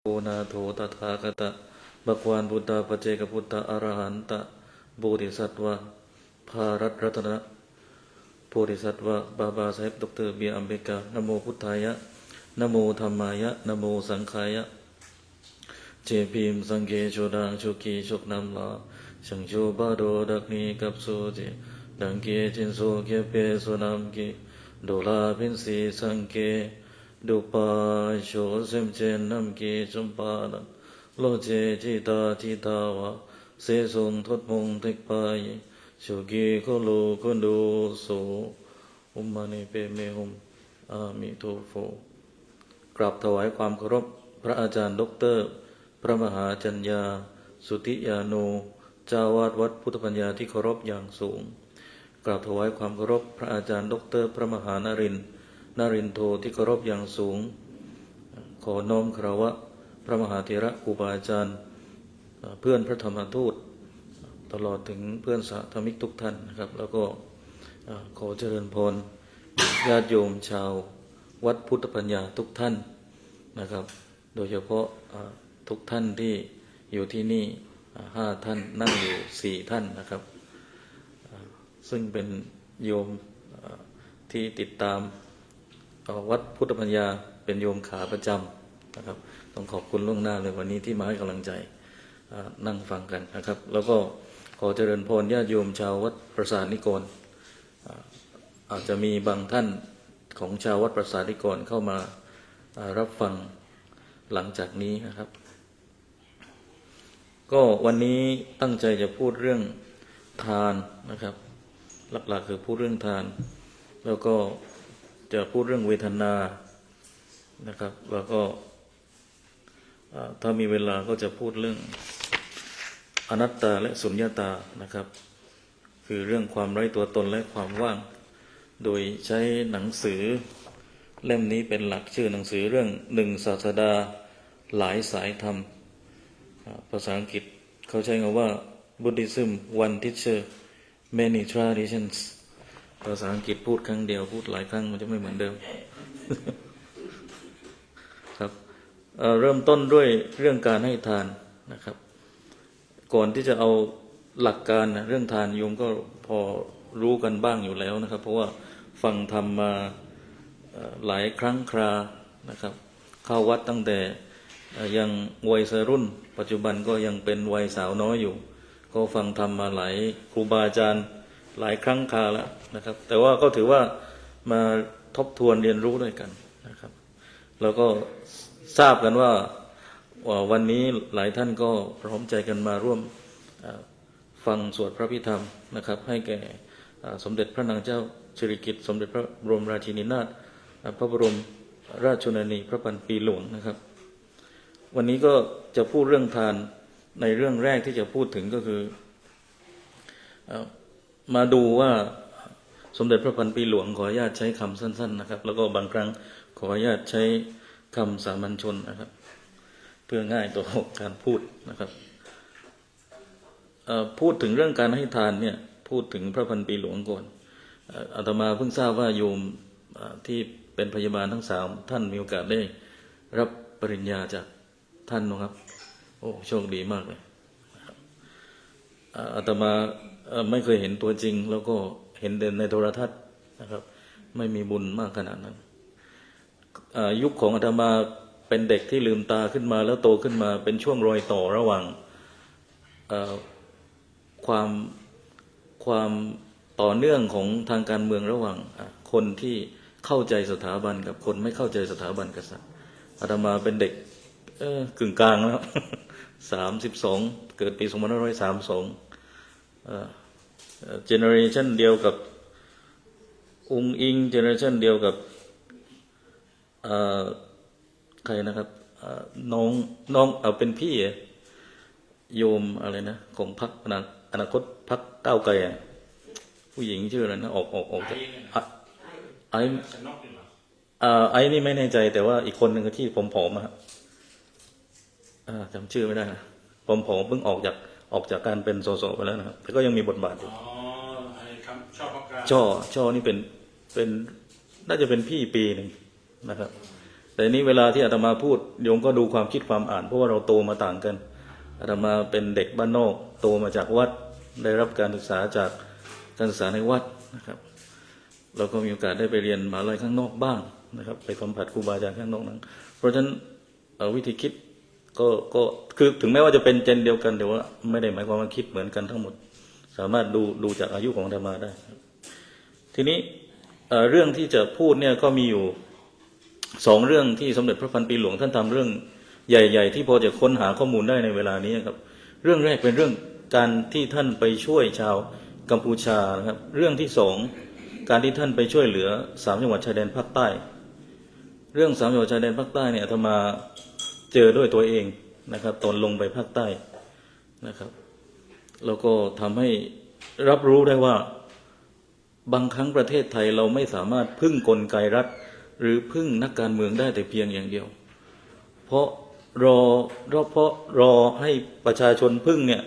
โอนาโถตถาคตบกวานบุตตาปเจกพุทธอรหันตะโบธิสัตวะภารัตรัตนะโพธิสัตวะบาบาสาเฮบดรเบียร์อัมเบกานโมพุทธายะนโมธรรมายะนโมสังขายะเจพิมสังเกโชดังโชกีโชกนำลาสังโชบาโดดักนีกับโซเจดังเกจินโซเกเปโซนามเกโดลาพินสีสังเกดุปาโชเซมเจนัมเกจุมปานังโลเจจิตาทิตาวะเสสงทดมงเทกปายโชกีโคโลโคโดโสอุมมานิเปเมหุมอามิโทโฟกราบถวายความเคารพพระอาจารย์ด็อกเตอร์พระมหาจัญญาสุติยาโนเจ้าวาดวัดพุทธปัญญาที่เคารพอย่างสูงกราบถวายความเคารพพระอาจารย์ด็อกเตอร์พระมหานรินทร์โทที่เคารพอย่างสูงขอน้อมคารวะพระมหาเถระครูบาอาจารย์เพื่อนพระธรรมทูตตลอดถึงเพื่อนสาธมิกทุกท่านนะครับแล้วก็ขอเจริญพรญาติโยมชาววัดพุทธปัญญาทุกท่านนะครับโดยเฉพาะทุกท่านที่อยู่ที่นี่5ท่านนั่งอยู่4ท่านนะครับซึ่งเป็นโยมที่ติดตามวัดพุทธปัญญาเป็นโยมขาประจำนะครับต้องขอบคุณล่วงหน้าเลยวันนี้ที่มาให้กำลังใจนั่งฟังกันนะครับแล้วก็ขอเจริญพรญาติโยมชาววัดประสาทนิกรอาจจะมีบางท่านของชาววัดประสาทนิกรเข้ามารับฟังหลังจากนี้นะครับก็วันนี้ตั้งใจจะพูดเรื่องทานนะครับหลักๆคือพูดเรื่องทานแล้วก็จะพูดเรื่องเวทนานะครับแล้วก็ถ้ามีเวลาก็จะพูดเรื่องอนัตตาและสุญญตานะครับคือเรื่องความไร้ตัวตนและความว่างโดยใช้หนังสือเล่มนี้เป็นหลักชื่อหนังสือเรื่อง1ศาสดาหลายสายธรรมภาษาอังกฤษเขาใช้คำว่า Buddhism one teacher many traditions ภาษาอังกฤษพูดครั้งเดียวพูดหลายครั้งมันจะไม่เหมือนเดิม ครับเริ่มต้นด้วยเรื่องการให้ทานนะครับก่อนที่จะเอาหลักการเรื่องทานโยมก็พอรู้กันบ้างอยู่แล้วนะครับเพราะว่าฟังธรรมมาหลายครั้งครานะครับเข้าวัดตั้งแต่ยังวัยรุ่นปัจจุบันก็ยังเป็นวัยสาวน้อยอยู่ก็ฟังธรรมมาหลายครูบาอาจารย์หลายครั้งคราแล้วนะครับแต่ว่าก็ถือว่ามาทบทวนเรียนรู้ด้วยกันนะครับแล้วก็ทราบกันว่าวันนี้หลายท่านก็พร้อมใจกันมาร่วมฟังสวดพระพิธรรมนะครับให้แก่สมเด็จพระนางเจ้าสิริกิติ์สมเด็จพระบรมราชินีนาถพระบรมราชชนนีพระพันปีหลวงนะครับวันนี้ก็จะพูดเรื่องทานในเรื่องแรกที่จะพูดถึงก็คือมาดูว่าสมเด็จพระพันปีหลวงขออนุญาตใช้คำสั้นๆนะครับแล้วก็บางครั้งขออนุญาตใช้คำสามัญชนนะครับเพื่อง่ายต่อการพูดนะครับพูดถึงเรื่องการให้ทานเนี่ยพูดถึงพระพันปีหลวงก่อนอาตมาเพิ่งทราบว่าโยมที่เป็นพยาบาลทั้ง3ท่านมีโอกาสได้รับปริญญาจากท่านนะครับโอ้โชคดีมากเลยอาตมาไม่เคยเห็นตัวจริงแล้วก็เห็นเดินในโทรทัศน์นะครับไม่มีบุญมากขนาดนั้นยุคของอาตมาเป็นเด็กที่ลืมตาขึ้นมาแล้วโตขึ้นมาเป็นช่วงรอยต่อระหว่างความต่อเนื่องของทางการเมืองระหว่างคนที่เข้าใจสถาบันกับคนไม่เข้าใจสถาบันกษัตริย์อาตมาเป็นเด็กกึ่งกลางแล้ว32เกิดปี2532เจเนอเรชันเดียวกับองค์อิงเจเนอเรชันเดียวกับใครนะครับน้องเป็นพี่โยมอะไรนะของพรรคอนาคตพรรคก้าวไกลผู้หญิงชื่ออะไรนะออกจากไอ้นี่ไม่แน่ใจแต่ว่าอีกคนหนึ่งที่ผมผอมจำชื่อไม่ได้นะผมเพิ่งออกจากการเป็นสสไปแล้วนะครับแต่ก็ยังมีบทบาทอยู่ช่อนี่เป็นน่าจะเป็นพี่ปีหนึ่งนะครับ แต่นี้เวลาที่อาตมาพูดโยมก็ดูความคิดความอ่านเพราะว่าเราโตมาต่างกันอาตมาเป็นเด็กบ้านนอกโตมาจากวัดได้รับการศึกษาจากการศึกษาในวัดนะครับเราก็มีโอกาสได้ไปเรียนมหาลัยข้างนอกบ้างนะครับไปสัมผัสครูบาอาจารย์ข้างนอกนั้นเพราะฉะนั้นวิธีคิดก็คือถึงแม้ว่าจะเป็นเจนเดียวกันแต่ว่าไม่ได้หมายความว่าคิดเหมือนกันทั้งหมดสามารถดูจากอายุของอาตมาได้ทีนี้เรื่องที่จะพูดเนี่ยก็มีอยู่2 เรื่องที่สมเด็จพระพันปีหลวงท่านทำเรื่องใหญ่ๆที่พอจะค้นหาข้อมูลได้ในเวลานี้ครับเรื่องแรกเป็นเรื่องการที่ท่านไปช่วยชาวกัมพูชานะครับเรื่องที่2การที่ท่านไปช่วยเหลือ3 จังหวัดชายแดนภาคใต้เรื่อง3 จังหวัดชายแดนภาคใต้เนี่ยอาตมาเจอด้วยตัวเองนะครับตอนลงไปภาคใต้นะครับแล้วก็ทำให้รับรู้ได้ว่าบางครั้งประเทศไทยเราไม่สามารถพึ่งกลไกรัฐหรือพึ่งนักการเมืองได้แต่เพียงอย่างเดียวเพราะรอให้ประชาชนพึ่งเนี่ย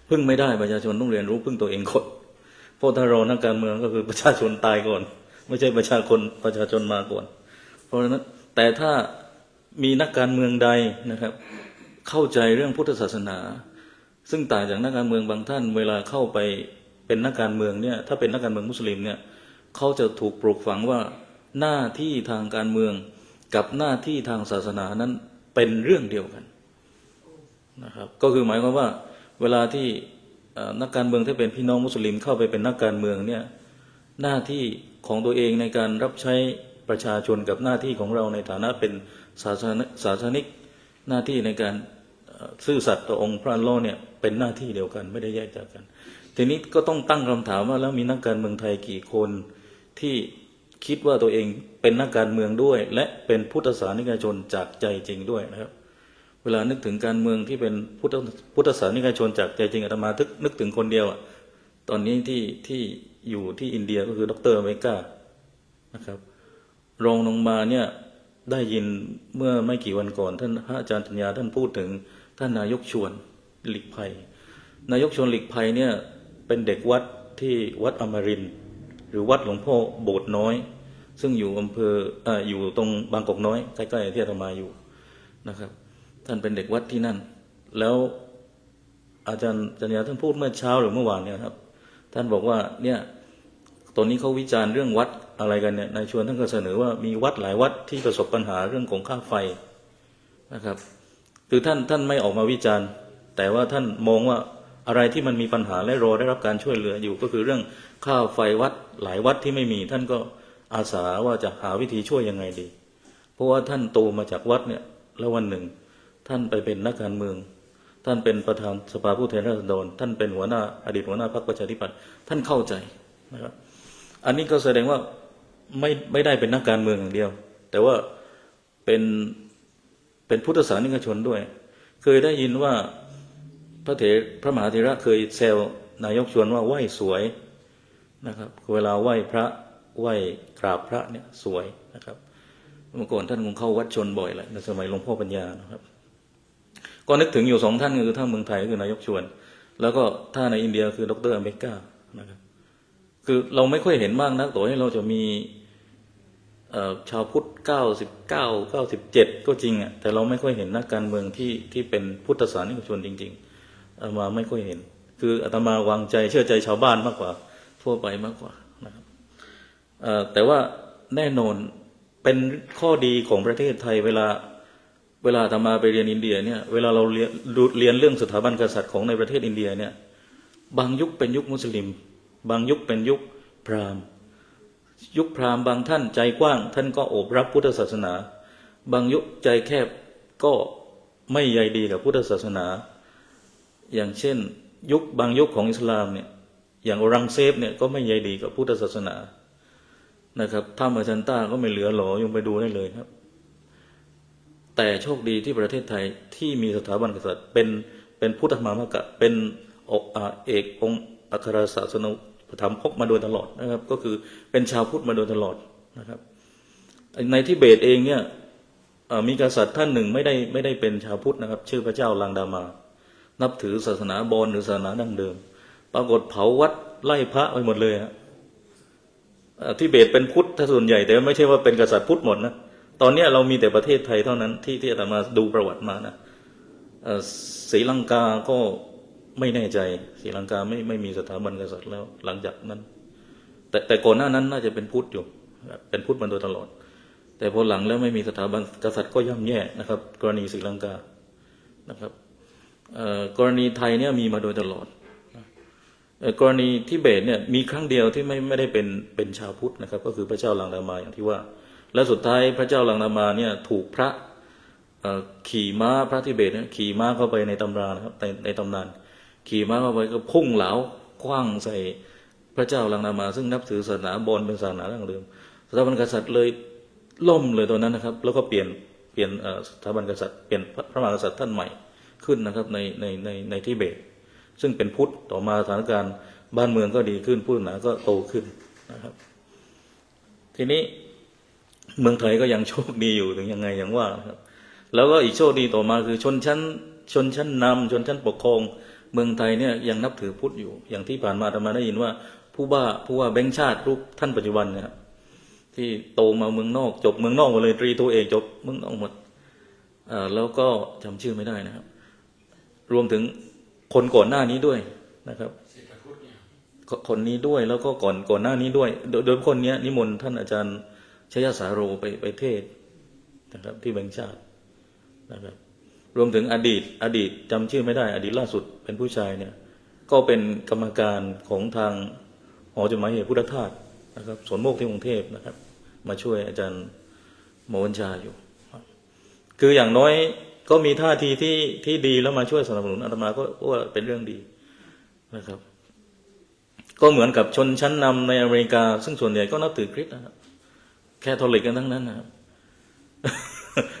พึ่งไม่ได้ประชาชนต้องเรียนรู้พึ่งตัวเองก่อนเพราะถ้ารอนักการเมืองก็คือประชาชนตายก่อนไม่ใช่ประชาชนมาก่อนเพราะฉะนั้นแต่ถ้ามีนักการเมืองใดนะครับเข้าใจเรื่องพุทธศาสนาซึ่งต่างจากนักการเมืองบางท่านเวลาเข้าไปเป็นนักการเมืองเนี่ยถ้าเป็นนักการเมืองมุสลิมเนี่ยเขาจะถูกปลูกฝังว่าหน้าที่ทางการเมืองกับหน้าที่ทางศาสนานั้นเป็นเรื่องเดียวกันนะครับก็คือหมายความว่าเวลาที่นักการเมืองที่เป็นพี่น้องมุสลิมเข้าไปเป็นนักการเมืองเนี่ยหน้าที่ของตัวเองในการรับใช้ประชาชนกับหน้าที่ของเราในฐานะเป็นศาสนิกหน้าที่ในการซื่อสัตย์ต่อองค์พระอัลเลาะห์เนี่ยเป็นหน้าที่เดียวกันไม่ได้แยกจากกันทีนี้ก็ต้องตั้งคำถามว่าแล้วมีนักการเมืองไทยกี่คนที่คิดว่าตัวเองเป็นนักการเมืองด้วยและเป็นพุทธศาสนิกชนจากใจจริงด้วยนะครับเวลานึกถึงการเมืองที่เป็นพุทธศาสนิกชนจากใจจริงอาตมานึกถึงคนเดียวตอนนี้ที่อยู่ที่อินเดียก็คือดร.อเมริกานะครับรองลงมาเนี่ยได้ยินเมื่อไม่กี่วันก่อนท่านพระอาจารย์ปัญญาท่านพูดถึงท่านนายกชวนหลีกภัยนายกชวนหลีกภัยเนี่ยเป็นเด็กวัดที่วัดอมรินทร์หรือวัดหลวงพ่อโบสถ์น้อยซึ่งอยู่อยู่ตรงบางกอกน้อยใกล้ๆที่อาตมาอยู่นะครับท่านเป็นเด็กวัดที่นั่นแล้วอาจารย์ปัญญาท่านพูดเมื่อเช้าหรือเมื่อวานเนี่ยครับท่านบอกว่าเนี่ยตอนนี้เขาวิจารณ์เรื่องวัดอะไรกันเนี่ยนายชวนท่านก็เสนอว่ามีวัดหลายวัดที่ประสบปัญหาเรื่องของค่าไฟนะครับคือท่านไม่ออกมาวิจารณ์แต่ว่าท่านมองว่าอะไรที่มันมีปัญหาและรอได้รับการช่วยเหลืออยู่ก็คือเรื่องค่าไฟวัดหลายวัดที่ไม่มีท่านก็อาสาว่าจะหาวิธีช่วยยังไงดีเพราะว่าท่านโตมาจากวัดเนี่ยแล้ววันหนึ่งท่านไปเป็นนักการเมืองท่านเป็นประธานสภาผู้แทนราษฎรท่านเป็นอดีตหัวหน้าพรรคประชาธิปัตย์ท่านเข้าใจนะครับอันนี้ก็แสดงว่าไม่ได้เป็นนักการเมืองอย่างเดียวแต่ว่าเป็นพุทธศาสนิกชนด้วยเคยได้ยินว่าพระมหาเถระเคยแซวนายกชวนว่าไหว้สวยนะครับเวลาไหว้พระไหว้กราบพระเนี่ยสวยนะครับเมื่อก่อนท่านคงเข้าวัดชนบ่อยแหละในสมัยหลวงพ่อปัญญานะครับก็นึกถึงอยู่2 ท่านคือท่านเมืองไทยคือนายกชวนแล้วก็ท่านในอินเดียคือดร.อเมริกานะครับคือเราไม่ค่อยเห็นมากนักต่อให้เราจะมีชาวพุทธ99 97ก็จริงแต่เราไม่ค่อยเห็นนักการเมืองที่เป็นพุทธศาสนิกชนจริงๆอาตมาไม่ค่อยเห็นคืออาตมาวางใจเชื่อใจชาวบ้านมากกว่าทั่วไปมากกว่านะครับแต่ว่าแน่นอนเป็นข้อดีของประเทศไทยเวลาอาตมาไปเรียนอินเดียเนี่ยเวลาเราเรียนเรื่องสถาบันกษัตริย์ของในประเทศอินเดียเนี่ยบางยุคเป็นยุคมุสลิมบางยุคเป็นยุคพราหมณ์ยุคพราหมณ์บางท่านใจกว้างท่านก็โอบรับพุทธศาสนาบางยุคใจแคบก็ไม่ใยดีกับพุทธศาสนาอย่างเช่นบางยุคของอิสลามเนี่ยอย่างอรังเซฟเนี่ยก็ไม่ใยดีกับพุทธศาสนานะครับถ้ำอาจันต้าก็ไม่เหลือหลอยงไปดูได้เลยครับแต่โชคดีที่ประเทศไทยที่มีสถาบันกษัตริย์เป็นพุทธมามกะเป็นเอกองค์อัครศาสนธรรมพกมาโดยตลอดนะครับก็คือเป็นชาวพุทธมาโดยตลอดนะครับในทิเบตเองเนี่ยมีกษัตริย์ท่านหนึ่งไม่ได้เป็นชาวพุทธนะครับชื่อพระเจ้าลังดามานับถือศาสนาบอญหรือศาสนาดั้งเดิมปรากฏเผาวัดไล่พระไปหมดเลยทิเบตเป็นพุทธถ้าส่วนใหญ่แต่ไม่ใช่ว่าเป็นกษัตริย์พุทธหมดนะ ตอนนี้เรามีแต่ประเทศไทยเท่านั้นที่อาตมาดูประวัติมานะศรีลังกาก็ไม่แน่ใจศรีลังกาไม่มีสถาบันกษัตริย์แล้วหลังจากนั้นแต่ก่อนหน้านั้นน่าจะเป็นพุทธอยู่เป็นพุทธมาโดยตลอดแต่พอหลังแล้วไม่มีสถาบันกษัตริย์ก็ย่ำแย่นะครับกรณีศรีลังกานะครับกรณีไทยเนี่ยมีมาโดยตลอดกรณีทิเบตเนี่ยมีครั้งเดียวที่ไม่ได้เป็นชาวพุทธนะครับก็คือพระเจ้าลังนามาอย่างที่ว่าและสุดท้ายพระเจ้าลังนามาเนี่ยถูกพระขี่ม้าพระทิเบตเนี่ยขี่ม้าเข้าไปในตำรานะครับในตำนานขี่ม้าเข้าไปก็พุ่งเหลาคว้างใส่พระเจ้าลังนามาซึ่งนับถือศาสนาบอญเป็นศาสนาดั้งเดิมสถาบันกษัตริย์เลยล่มเลยตอนนั้นนะครับแล้วก็เปลี่ยนสถาบันกษัตริย์เปลี่ยนพระมหากษัตริย์ท่านใหม่ขึ้นนะครับในทิเบตซึ่งเป็นพุทธต่อมาสถานการณ์บ้านเมืองก็ดีขึ้นพุทธศาสนาก็โตขึ้นนะครับทีนี้เมืองไทยก็ยังโชคดีอยู่ถึงยังไงอย่างว่านะครับแล้วก็อีกโชคดีต่อมาคือชนชั้นนำชนชั้นปกครองเมืองไทยเนี่ยยังนับถือพุทธอยู่อย่างที่ผ่านมาอาตมาได้ยินว่าผู้ว่าแบงค์ชาติรูปท่านปัจจุบันเนี่ยที่โตมาเมืองนอกจบเมืองนอกหมดเลยตรีโทเอกจบเมืองนอกหมดแล้วก็จำชื่อไม่ได้นะครับรวมถึงคนก่อนหน้านี้ด้วยนะครับคนนี้ด้วยแล้วก็ก่อนหน้านี้ด้วยโดยคนนี้นิมนต์ท่านอาจารย์ชยสาโรไปเทศนะครับที่แบงค์ชาตินะครับรวมถึงอดีตจำชื่อไม่ได้อดีตล่าสุดเป็นผู้ชายเนี่ยก็เป็นกรรมการของทางหอจดหมายเหตุพุทธทาสนะครับสวนโมกที่กรุงเทพนะครับมาช่วยอาจารย์หมอวัญชาอยู่คืออย่างน้อยก็มีท่าทีที่ดีแล้วมาช่วยสนับสนุนอาตมาก็ว่าเป็นเรื่องดีนะครับก็เหมือนกับชนชั้นนำในอเมริกาซึ่งส่วนใหญ่ก็นับถือคริสต์นะครับแค่ทอลิกกันทั้งนั้นนะครับ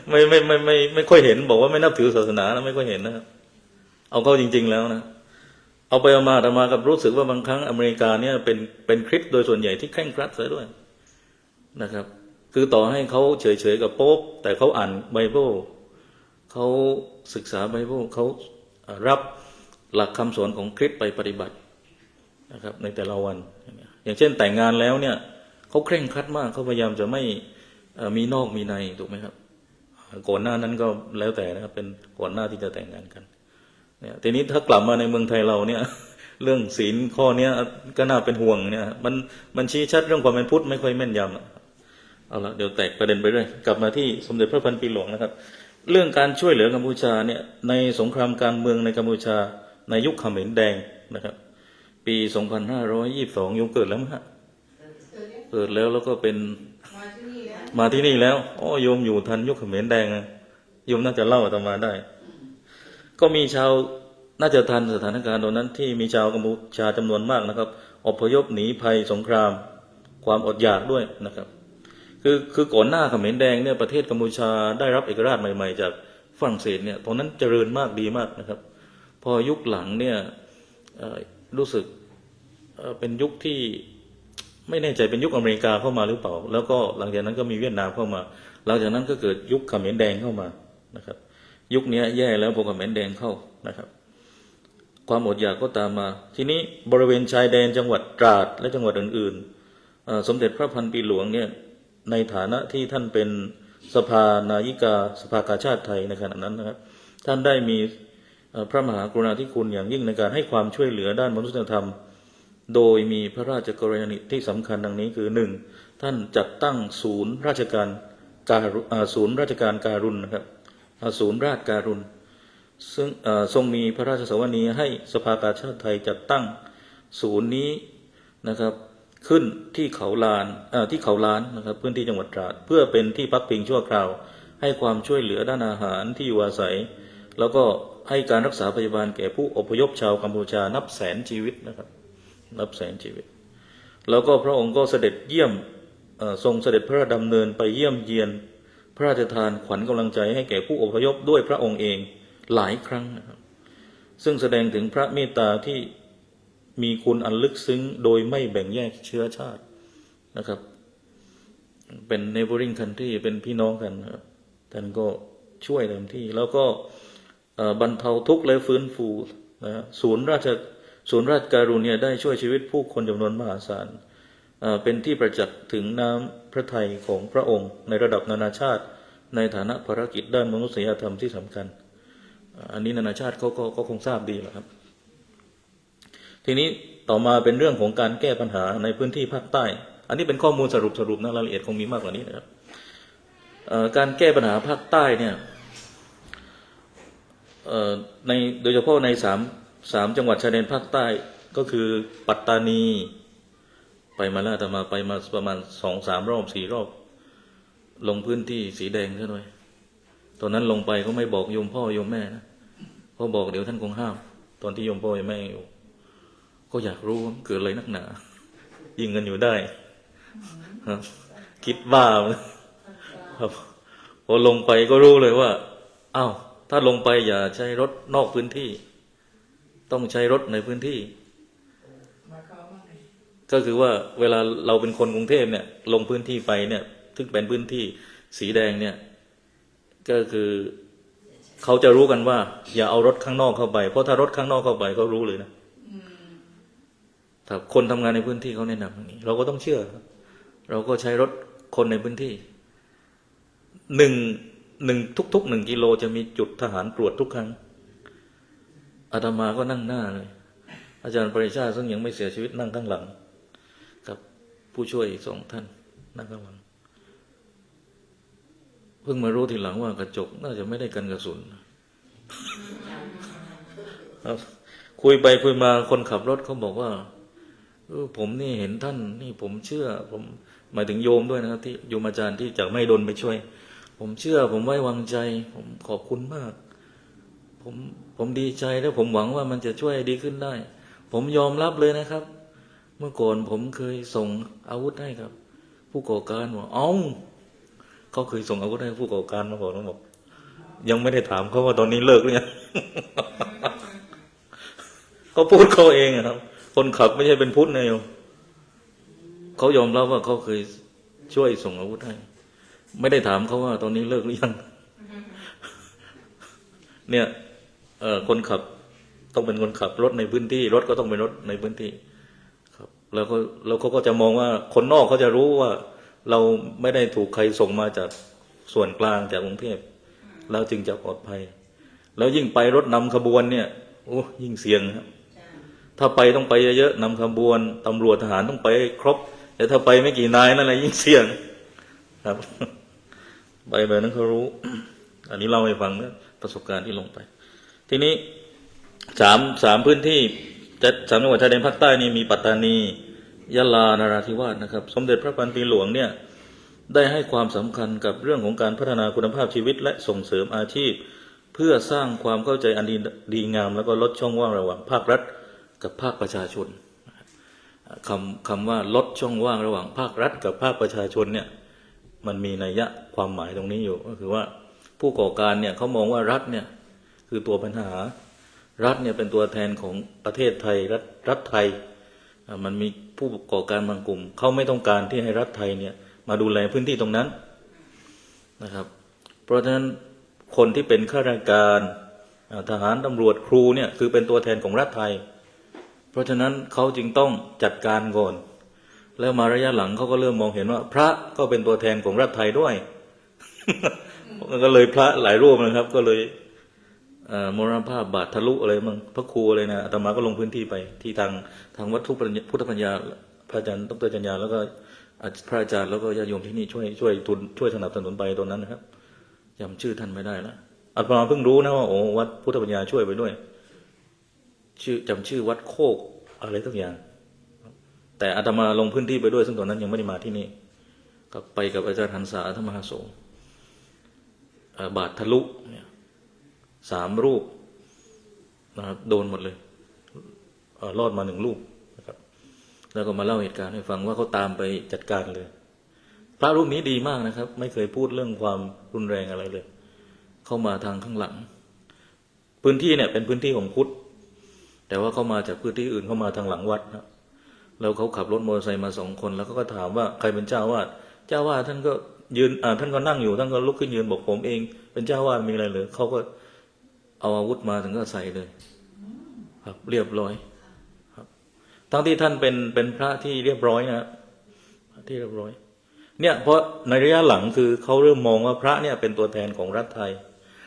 ไม่ค่อยเห็นบอกว่าไม่นับถือศาสนานะไม่ค่อยเห็นนะครับเอาเข้าจริงๆแล้วนะเอาไปเอามาอาตมากับรู้สึกว่าบางครั้งอเมริกาเนี่ยเป็นคริสต์โดยส่วนใหญ่ที่เคร่งครัดเสียด้วยนะครับคือต่อให้เขาเฉยๆกับโป๊ปแต่เขาอ่านไบเบิลเขาศึกษาไบเบิลเขารับหลักคำสอนของคริสต์ไปปฏิบัตินะครับในแต่ละวันอย่างเช่นแต่งงานแล้วเนี่ยเขาเคร่งครัดมากเขาพยายามจะไม่มีนอกมีในถูกไหมครับก่อนหน้านั้นก็แล้วแต่นะครับเป็นก่อนหน้าที่จะแต่งงานกันเนี่ยทีนี้ถ้ากลับมาในเมืองไทยเราเนี่ยเรื่องศีลข้อนี้ก็น่าเป็นห่วงเนี่ยมันชี้ชัดเรื่องความเป็นพุทธไม่ค่อยแม่นยำเอาละเดี๋ยวแตกประเด็นไปเรื่อยกลับมาที่สมเด็จพระพันปีหลวงนะครับเรื่องการช่วยเหลือกัมพูชาเนี่ยในสงครามการเมืองในกัมพูชาในยุคเขมรแดงนะครับปี2522ยงเกิดแล้วมั้งฮะเกิดแล้วก็เป็นมาที่นี่แล้วโยมอยู่ทันยุคเขมรแดงนะโยมน่าจะเล่าอาตมาได้ก็มีชาวน่าจะทันสถานการณ์ตอนนั้นที่มีชาวกัมพูชาจำนวนมากนะครับอพยพหนีภัยสงครามความอดอยากด้วยนะครับคือก่อนหน้าเขมรแดงเนี่ยประเทศกัมพูชาได้รับเอกราชใหม่ๆจากฝรั่งเศสเนี่ยตอนนั้นเจริญมากดีมากนะครับพอยุคหลังเนี่ยรู้สึกเป็นยุคที่ไม่แน่ใจเป็นยุคอเมริกาเข้ามาหรือเปล่าแล้วก็หลังจากนั้นก็มีเวียดนามเข้ามาหลังจากนั้นก็เกิดยุคเขมรแดงเข้ามานะครับยุคนี้แย่แล้วพอเขมรแดงเข้านะครับความอดอยากก็ตามมาทีนี้บริเวณชายแดนจังหวัดตราดและจังหวัดอื่นๆสมเด็จพระพันปีหลวงเนี่ยในฐานะที่ท่านเป็นสภานายิกาสภากาชาติไทยในขณะนั้นนะครับท่านได้มีพระมหากรุณาธิคุณอย่างยิ่งในการให้ความช่วยเหลือด้านมนุษยธรรมโดยมีพระราชกรณียกิจที่สำคัญดังนี้คือ 1. ท่านจัดตั้งศูนย์ราชการการุณนะครับศูนย์ราชการุณซึ่งทรงมีพระราชสวนีให้สภากาชาติไทยจัดตั้งศูนย์นี้นะครับขึ้นที่เขาล้านนะครับพื้นที่จังหวัดตราดเพื่อเป็นที่พักพิงชั่วคราวให้ความช่วยเหลือด้านอาหารที่อยู่อาศัยแล้วก็ให้การรักษาพยาบาลแก่ผู้อพยพชาวกัมพูชานับแสนชีวิตนะครับนับแสนชีวิตแล้วก็พระองค์ก็เสด็จเยี่ยมทรงเสด็จพระราชดำเนินไปเยี่ยมเยียนพระราชทานขวัญกำลังใจให้แก่ผู้อพยพด้วยพระองค์เองหลายครั้งนะครับซึ่งแสดงถึงพระเมตตาที่มีคุณอันลึกซึ้งโดยไม่แบ่งแยกเชื้อชาตินะครับเป็น neighboring country เป็นพี่น้องกันนะครับท่านก็ช่วยเต็มที่แล้วก็บรรเทาทุกข์และฟื้นฟูนะศูนย์ราชการุณเนี่ยได้ช่วยชีวิตผู้คนจำนวนมหาศาล เป็นที่ประจักษ์ถึงน้ำพระทัยของพระองค์ในระดับนานาชาติในฐานะภารกิจด้านมนุษยธรรมที่สำคัญอันนี้นานาชาติก็คงทราบดีแหละครับทีนี้ต่อมาเป็นเรื่องของการแก้ปัญหาในพื้นที่ภาคใต้ อันนี้เป็นข้อมูลสรุปนะรายละเอียดคงมีมากกว่านี้นะครับการแก้ปัญหาภาคใต้เนี่ยโดยเฉพาะในสามจังหวัดชายแดนภาคใต้ก็คือปัตตานีไปมาแล้วแต่มาไปมาประมาณ2-3 รอบ4 รอบลงพื้นที่สีแดงซะด้วยตอนนั้นลงไปก็ไม่บอกโยมพ่อโยมแม่นะเพราะบอกเดี๋ยวท่านคงห้ามตอนที่โยมพ่อโยมแม่อยู่ก็อยากรู้เกิดอะไรนักหนายิงกันอยู่ได้คิดบ้าครับพอลงไปก็รู้เลยว่าอ้าวถ้าลงไปอย่าใช้รถนอกพื้นที่ต้องใช้รถในพื้นที่ก็คือว่าเวลาเราเป็นคนกรุงเทพเนี่ยลงพื้นที่ไปเนี่ยซึ่งเป็นพื้นที่สีแดงเนี่ยก็คือเขาจะรู้กันว่าอย่าเอารถข้างนอกเข้าไปเพราะถ้ารถข้างนอกเข้าไปเขารู้เลยนะถ้าคนทำงานในพื้นที่เขาแนะนำอย่างนี้เราก็ต้องเชื่อเราก็ใช้รถคนในพื้นที่ทุก1 กิโลจะมีจุดทหารตรวจทุกครั้งอาตมาก็นั่งหน้าเลยอาจารย์ปริชาซึ่งยังไม่เสียชีวิตนั่งข้างหลังกับผู้ช่วยอีก2 ท่านนั่งข้างหลังเพิ่งมารู้ทีหลังว่ากระจกน่าจะไม่ได้กันกระสุนคุยไปคุยมาคนขับรถเขาบอกว่าผมนี่เห็นท่านนี่ผมเชื่อผมหมายถึงโยมด้วยนะครับที่โยมอาจารย์ที่จากไม่ดนไปช่วยผมเชื่อผมไว้วางใจผมขอบคุณมากผมดีใจและผมหวังว่ามันจะช่วยดีขึ้นได้ผมยอมรับเลยนะครับเมื่อก่อนผมเคยส่งอาวุธให้ครับผู้ก่อการบอกเขาเคยส่งอาวุธให้ผู้ก่อการมาบอกยังไม่ได้ถามเขาว่าตอนนี้เลิกหรือยัง เขาพูดเขาเองครับคนขับไม่ใช่เป็นพุทธนะโยมเขายอมรับว่าเขาเคยช่วยส่งอาวุธให้ไม่ได้ถามเขาว่าตอนนี้เลิกหรือยัง เนี่ยคนขับต้องเป็นคนขับรถในพื้นที่รถก็ต้องเป็นรถในพื้นที่ครับแล้วเขาก็จะมองว่าคนนอกเขาจะรู้ว่าเราไม่ได้ถูกใครส่งมาจากส่วนกลางจากกรุงเทพแล้วจึงจะปลอดภัยแล้วยิ่งไปรถนำขบวนเนี่ยโอ้ยิ่งเสี่ยงครับถ้าไปต้องไปเยอะๆนำขบวนตำรวจทหารต้องไปครบแต่ถ้าไปไม่กี่นายนั่นแหละยิ่งเสี่ยงครับไปแบบนั้นเขารู้ อันนี้เล่าให้ฟังนะประสบการณ์ที่ลงไปทีนี้สามพื้นที่3 จังหวัดชายแดนภาคใต้นี่มีปัตตานียะลานราธิวาสนะครับสมเด็จพระพันปีหลวงเนี่ยได้ให้ความสำคัญกับเรื่องของการพัฒนาคุณภาพชีวิตและส่งเสริมอาชีพเพื่อสร้างความเข้าใจอันดีงามแล้วก็ลดช่องว่างระหว่างภาครัฐกับภาคประชาชนคำว่าลดช่องว่างระหว่างภาครัฐกับภาคประชาชนเนี่ยมันมีนัยยะความหมายตรงนี้อยู่ก็คือว่าผู้ก่อการเนี่ยเขามองว่ารัฐเนี่ยคือตัวปัญหารัฐเนี่ยเป็นตัวแทนของประเทศไทยรัฐไทยมันมีผู้ก่อการบางกลุ่มเขาไม่ต้องการที่ให้รัฐไทยเนี่ยมาดูแลพื้นที่ตรงนั้นนะครับเพราะฉะนั้นคนที่เป็นข้าราชการทหารตำรวจครูเนี่ยคือเป็นตัวแทนของรัฐไทยเพราะฉะนั้นเขาจึงต้องจัดการก่อนแล้วมาระยะหลังเขาก็เริ่มมองเห็นว่าพระก็เป็นตัวแทนของรัฐไทยด้วย ก็เลยพระหลายรูปนะครับก็เลยมรณภาพบาททะลุอะไรมั่งพระครูอะไรนะอาตมาก็ลงพื้นที่ไปที่ทางวัดพุทธปัญญาพระอาจารย์ดร.จัญญาแล้วก็พระอาจารย์แล้วก็ญาติโยมที่นี่ช่วยสนับสนุนไปตรงนั้นนะครับจำชื่อท่านไม่ได้แล้วอาตมาเพิ่งรู้นะว่าโอ้วัดพุทธปัญญาช่วยไปด้วยจำชื่อวัดโคกอะไรทุกอย่างแต่อาตมาลงพื้นที่ไปด้วยซึ่งตอนนั้นยังไม่ได้มาที่นี่ก็ไปกับอาจารย์หันษาธรรมหาโสบาททะลุเนี่ย3 รูปนะครับโดนหมดเลยรอดมา1 รูปนะครับแล้วก็มาเล่าเหตุการณ์ให้ฟังว่าเขาตามไปจัดการเลยพระรูปนี้ดีมากนะครับไม่เคยพูดเรื่องความรุนแรงอะไรเลยเข้ามาทางข้างหลังพื้นที่เนี่ยเป็นพื้นที่ของพุทธแต่ว่าเขามาจากพื้นที่อื่นเข้ามาทางหลังวัดนะแล้วเขาขับรถมอเตอร์ไซค์มา2 คนแล้วเขาก็ถามว่าใครเป็นเจ้าวาดท่านก็ยืนท่านก็นั่งอยู่ท่านก็ลุกขึ้นยืนบอกผมเองเป็นเจ้าวาดมีอะไรเหรอเขาก็เอาอาวุธมาถึงก็ใส่เลยครับเรียบร้อยครับทั้งที่ท่านเป็นพระที่เรียบร้อยนะ ที่เรียบร้อยเนี่ยเพราะในระยะหลังคือเขาเริ่มมองว่าพระเนี่ยเป็นตัวแทนของรัฐไทย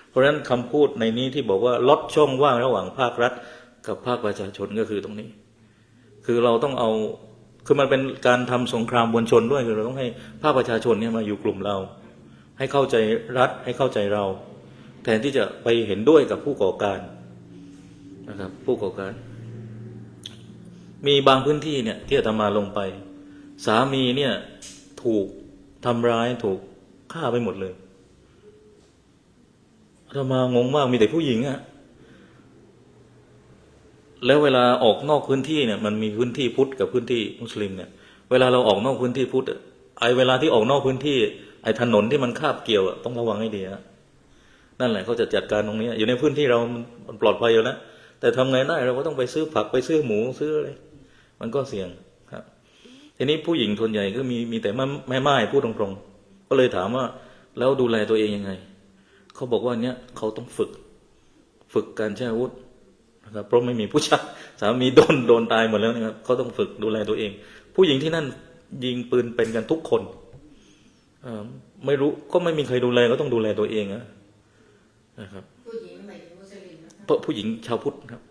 เพราะฉะนั้นคำพูดในนี้ที่บอกว่าลดช่องว่างระหว่างภาครัฐกับภาคประชาชนก็คือตรงนี้คือเราต้องเอาคือมันเป็นการทำสงครามมวลชนด้วยคือเราต้องให้ภาคประชาชนเนี่ยมาอยู่กลุ่มเราให้เข้าใจรัฐให้เข้าใจเราแทนที่จะไปเห็นด้วยกับผู้ก่อการนะครับผู้ก่อการมีบางพื้นที่เนี่ยที่อาตมาลงไปสามีเนี่ยถูกทำร้ายถูกฆ่าไปหมดเลยอาตมางงมากมีแต่ผู้หญิงอะแล้วเวลาออกนอกพื้นที่เนี่ยมันมีพื้นที่พุทธกับพื้นที่มุสลิมเนี่ยเวลาเราออกนอกพื้นที่พุทธไอ้เวลาที่ออกนอกพื้นที่ไอ้ถนนที่มันคาบเกี่ยวต้องระวังให้ดีนะนั่นแหละเขาจะจัดการตรงนี้อยู่ในพื้นที่เรามันปลอดภัยอยู่แล้วแต่ทำไงได้เราก็ต้องไปซื้อผักไปซื้อหมูซื้ออะไรมันก็เสี่ยงครับทีนี้ผู้หญิงส่วนใหญ่ก็มีแต่แม่ไม้พูดตรงๆก็เลยถามว่าแล้วดูแลตัวเองยังไงเขาบอกว่าเนี้ยเขาต้องฝึกการใช้อาวุธนะครับเพราะไม่มีผู้ชายสามีโดนตายหมดแล้วนะครับเขาต้องฝึกดูแลตัวเอง ผู้หญิงที่นั่นยิงปืนเป็นกันทุกคนไม่รู้ก็ไม่มีใครดูแลก็ต้องดูแลตัวเองนะครับผู้หญิงหมายถึงมุสลิมเพราะผู้หญิงชาวพุทธครับ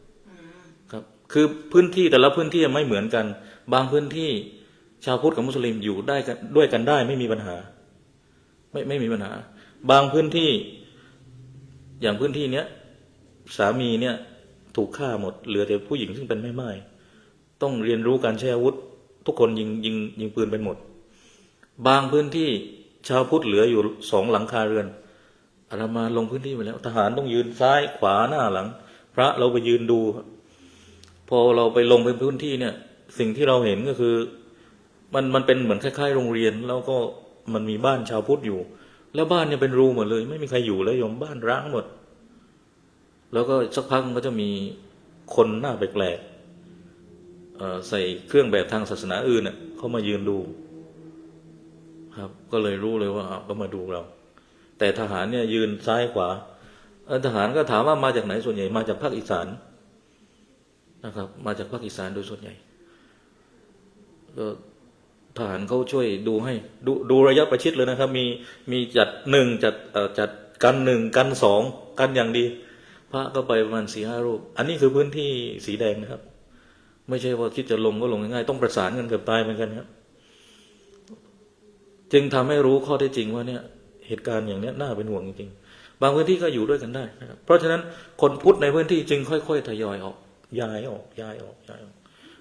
ครับคือพื้นที่แต่ละพื้นที่ไม่เหมือนกันบางพื้นที่ชาวพุทธกับมุสลิมอยู่ได้กันด้วยกันได้ไม่มีปัญหาไม่มีปัญหาบางพื้นที่อย่างพื้นที่เนี้ยสามีเนี่ยถูกฆ่าหมดเหลือแต่ผู้หญิงซึ่งเป็นแม่ไม้ต้องเรียนรู้การใช้อาวุธทุกคนยิงปืนเป็นหมดบางพื้นที่ชาวพุทธเหลืออยู่2 หลังคาเรือนอาตมาลงพื้นที่ไปแล้วทหารต้องยืนซ้ายขวาหน้าหลังพระเราไปยืนดูพอเราไปลงไปพื้นที่เนี่ยสิ่งที่เราเห็นก็คือมันเป็นเหมือนคล้ายๆโรงเรียนแล้วก็มันมีบ้านชาวพุทธอยู่แล้วบ้านเนี่ยเป็นรูหมดเลยไม่มีใครอยู่แล้วโยมบ้านร้างหมดแล้วก็สักพักมันก็จะมีคนหน้าแปลกๆใส่เครื่องแบบทางศาสนาอื่นเนี่ยเขามายืนดูครับก็เลยรู้เลยว่าก็มาดูเราแต่ทหารเนี่ยยืนซ้ายขวาทหารก็ถามว่ามาจากไหนส่วนใหญ่มาจากภาคอีสานนะครับมาจากภาคอีสานโดยส่วนใหญ่ก็ทหารเขาช่วยดูให้ดูระยะประชิดเลยนะครับมีจัดจัดกัน1กัน2กันอย่างดีพระก็ไปประมาณ4-5 รูปอันนี้คือพื้นที่สีแดงนะครับไม่ใช่ว่าคิดจะลงก็ลงง่ายๆต้องประสานกันเกือบตายเหมือนกันครับจึงทำให้รู้ข้อเท็จจริงว่าเนี่ยเหตุการณ์อย่างนี้น่าเป็นห่วงจริงๆบางพื้นที่ก็อยู่ด้วยกันได้นะครับเพราะฉะนั้นคนพุทธในพื้นที่จึงค่อยๆทยอยออกย้ายออก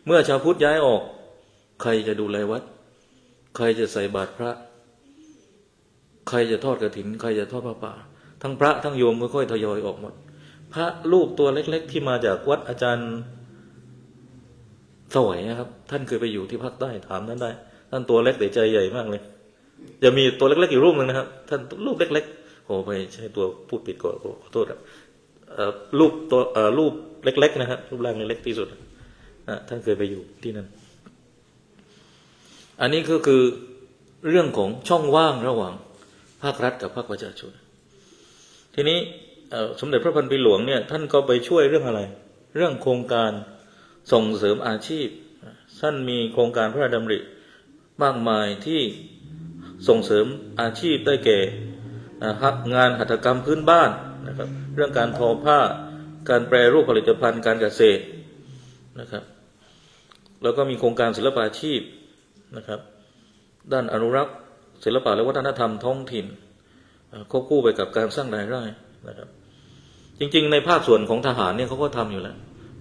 เมื่อชาวพุทธย้ายออกใครจะดูแลวัดใครจะใส่บาตรพระใครจะทอดกฐินใครจะทอดผ้าป่าทั้งพระทั้งโยมค่อยๆทยอยออกหมดพระรูปตัวเล็กๆที่มาจากวัดอาจารย์สวัยนะครับท่านเคยไปอยู่ที่ภาคใต้ถามท่านได้ท่านตัวเล็กแต่ใจใหญ่มากเลยจะมีตัวเล็กๆอยู่รูปนึงนะครับท่านรูปเล็กๆโอ้ไปใช่ตัวพูดผิดขอโทษครับรูปตัวรูปเล็กๆนะครับรูปร่างเล็กที่สุดท่านเคยไปอยู่ที่นั่นอันนี้ก็คือเรื่องของช่องว่างระหว่างภาครัฐกับภาคประชาชนทีนี้สมเด็จพระพันปีหลวงเนี่ยท่านก็ไปช่วยเรื่องอะไรเรื่องโครงการส่งเสริมอาชีพท่านมีโครงการพระราชดำริมากมายที่ส่งเสริมอาชีพได้แก่งานหัตถกรรมพื้นบ้านนะครับเรื่องการทอผ้าการแปรรูปผลิตภัณฑ์การเกษตรนะครับแล้วก็มีโครงการศิลปาชีพนะครับด้านอนุรักษ์ศิลปะและวัฒนธรรมท้องถิ่นควบคู่ไปกับการสร้างรายได้นะครับจริงๆในภาคส่วนของทหารเนี่ยเขาก็ทำอยู่แล้ว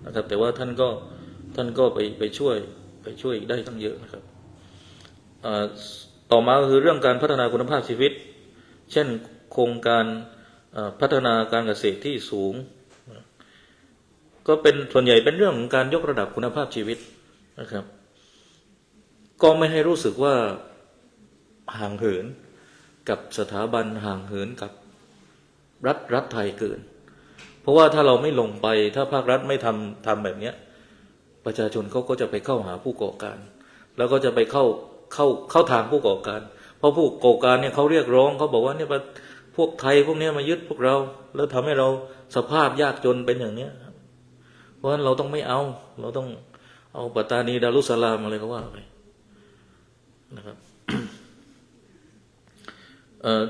นะครับแต่ว่าท่านก็ไปช่วยได้ตั้งเยอะนะครับต่อมาก็คือเรื่องการพัฒนาคุณภาพชีวิตเช่นโครงการพัฒนาการเกษตรที่สูงก็เป็นส่วนใหญ่เป็นเรื่องของการยกระดับคุณภาพชีวิตนะครับก็ไม่ให้รู้สึกว่าห่างเหินกับสถาบันห่างเหินกับรัฐไทยเกินเพราะว่าถ้าเราไม่ลงไปถ้าภาครัฐไม่ทำแบบนี้ประชาชนเขาก็จะไปเข้าหาผู้ก่อการแล้วก็จะไปเข้าทางผู้ก่อการเพราะผู้ก่อการเนี่ยเขาเรียกร้องเขาบอกว่าเนี่ยพวกไทยพวกนี้มายึดพวกเราแล้วทำให้เราสภาพยากจนเป็นอย่างนี้เพราะฉะนั้นเราต้องไม่เอาเราต้องเอาปัตตานีดารุสสลามอะไรก็ว่าไป นะครับ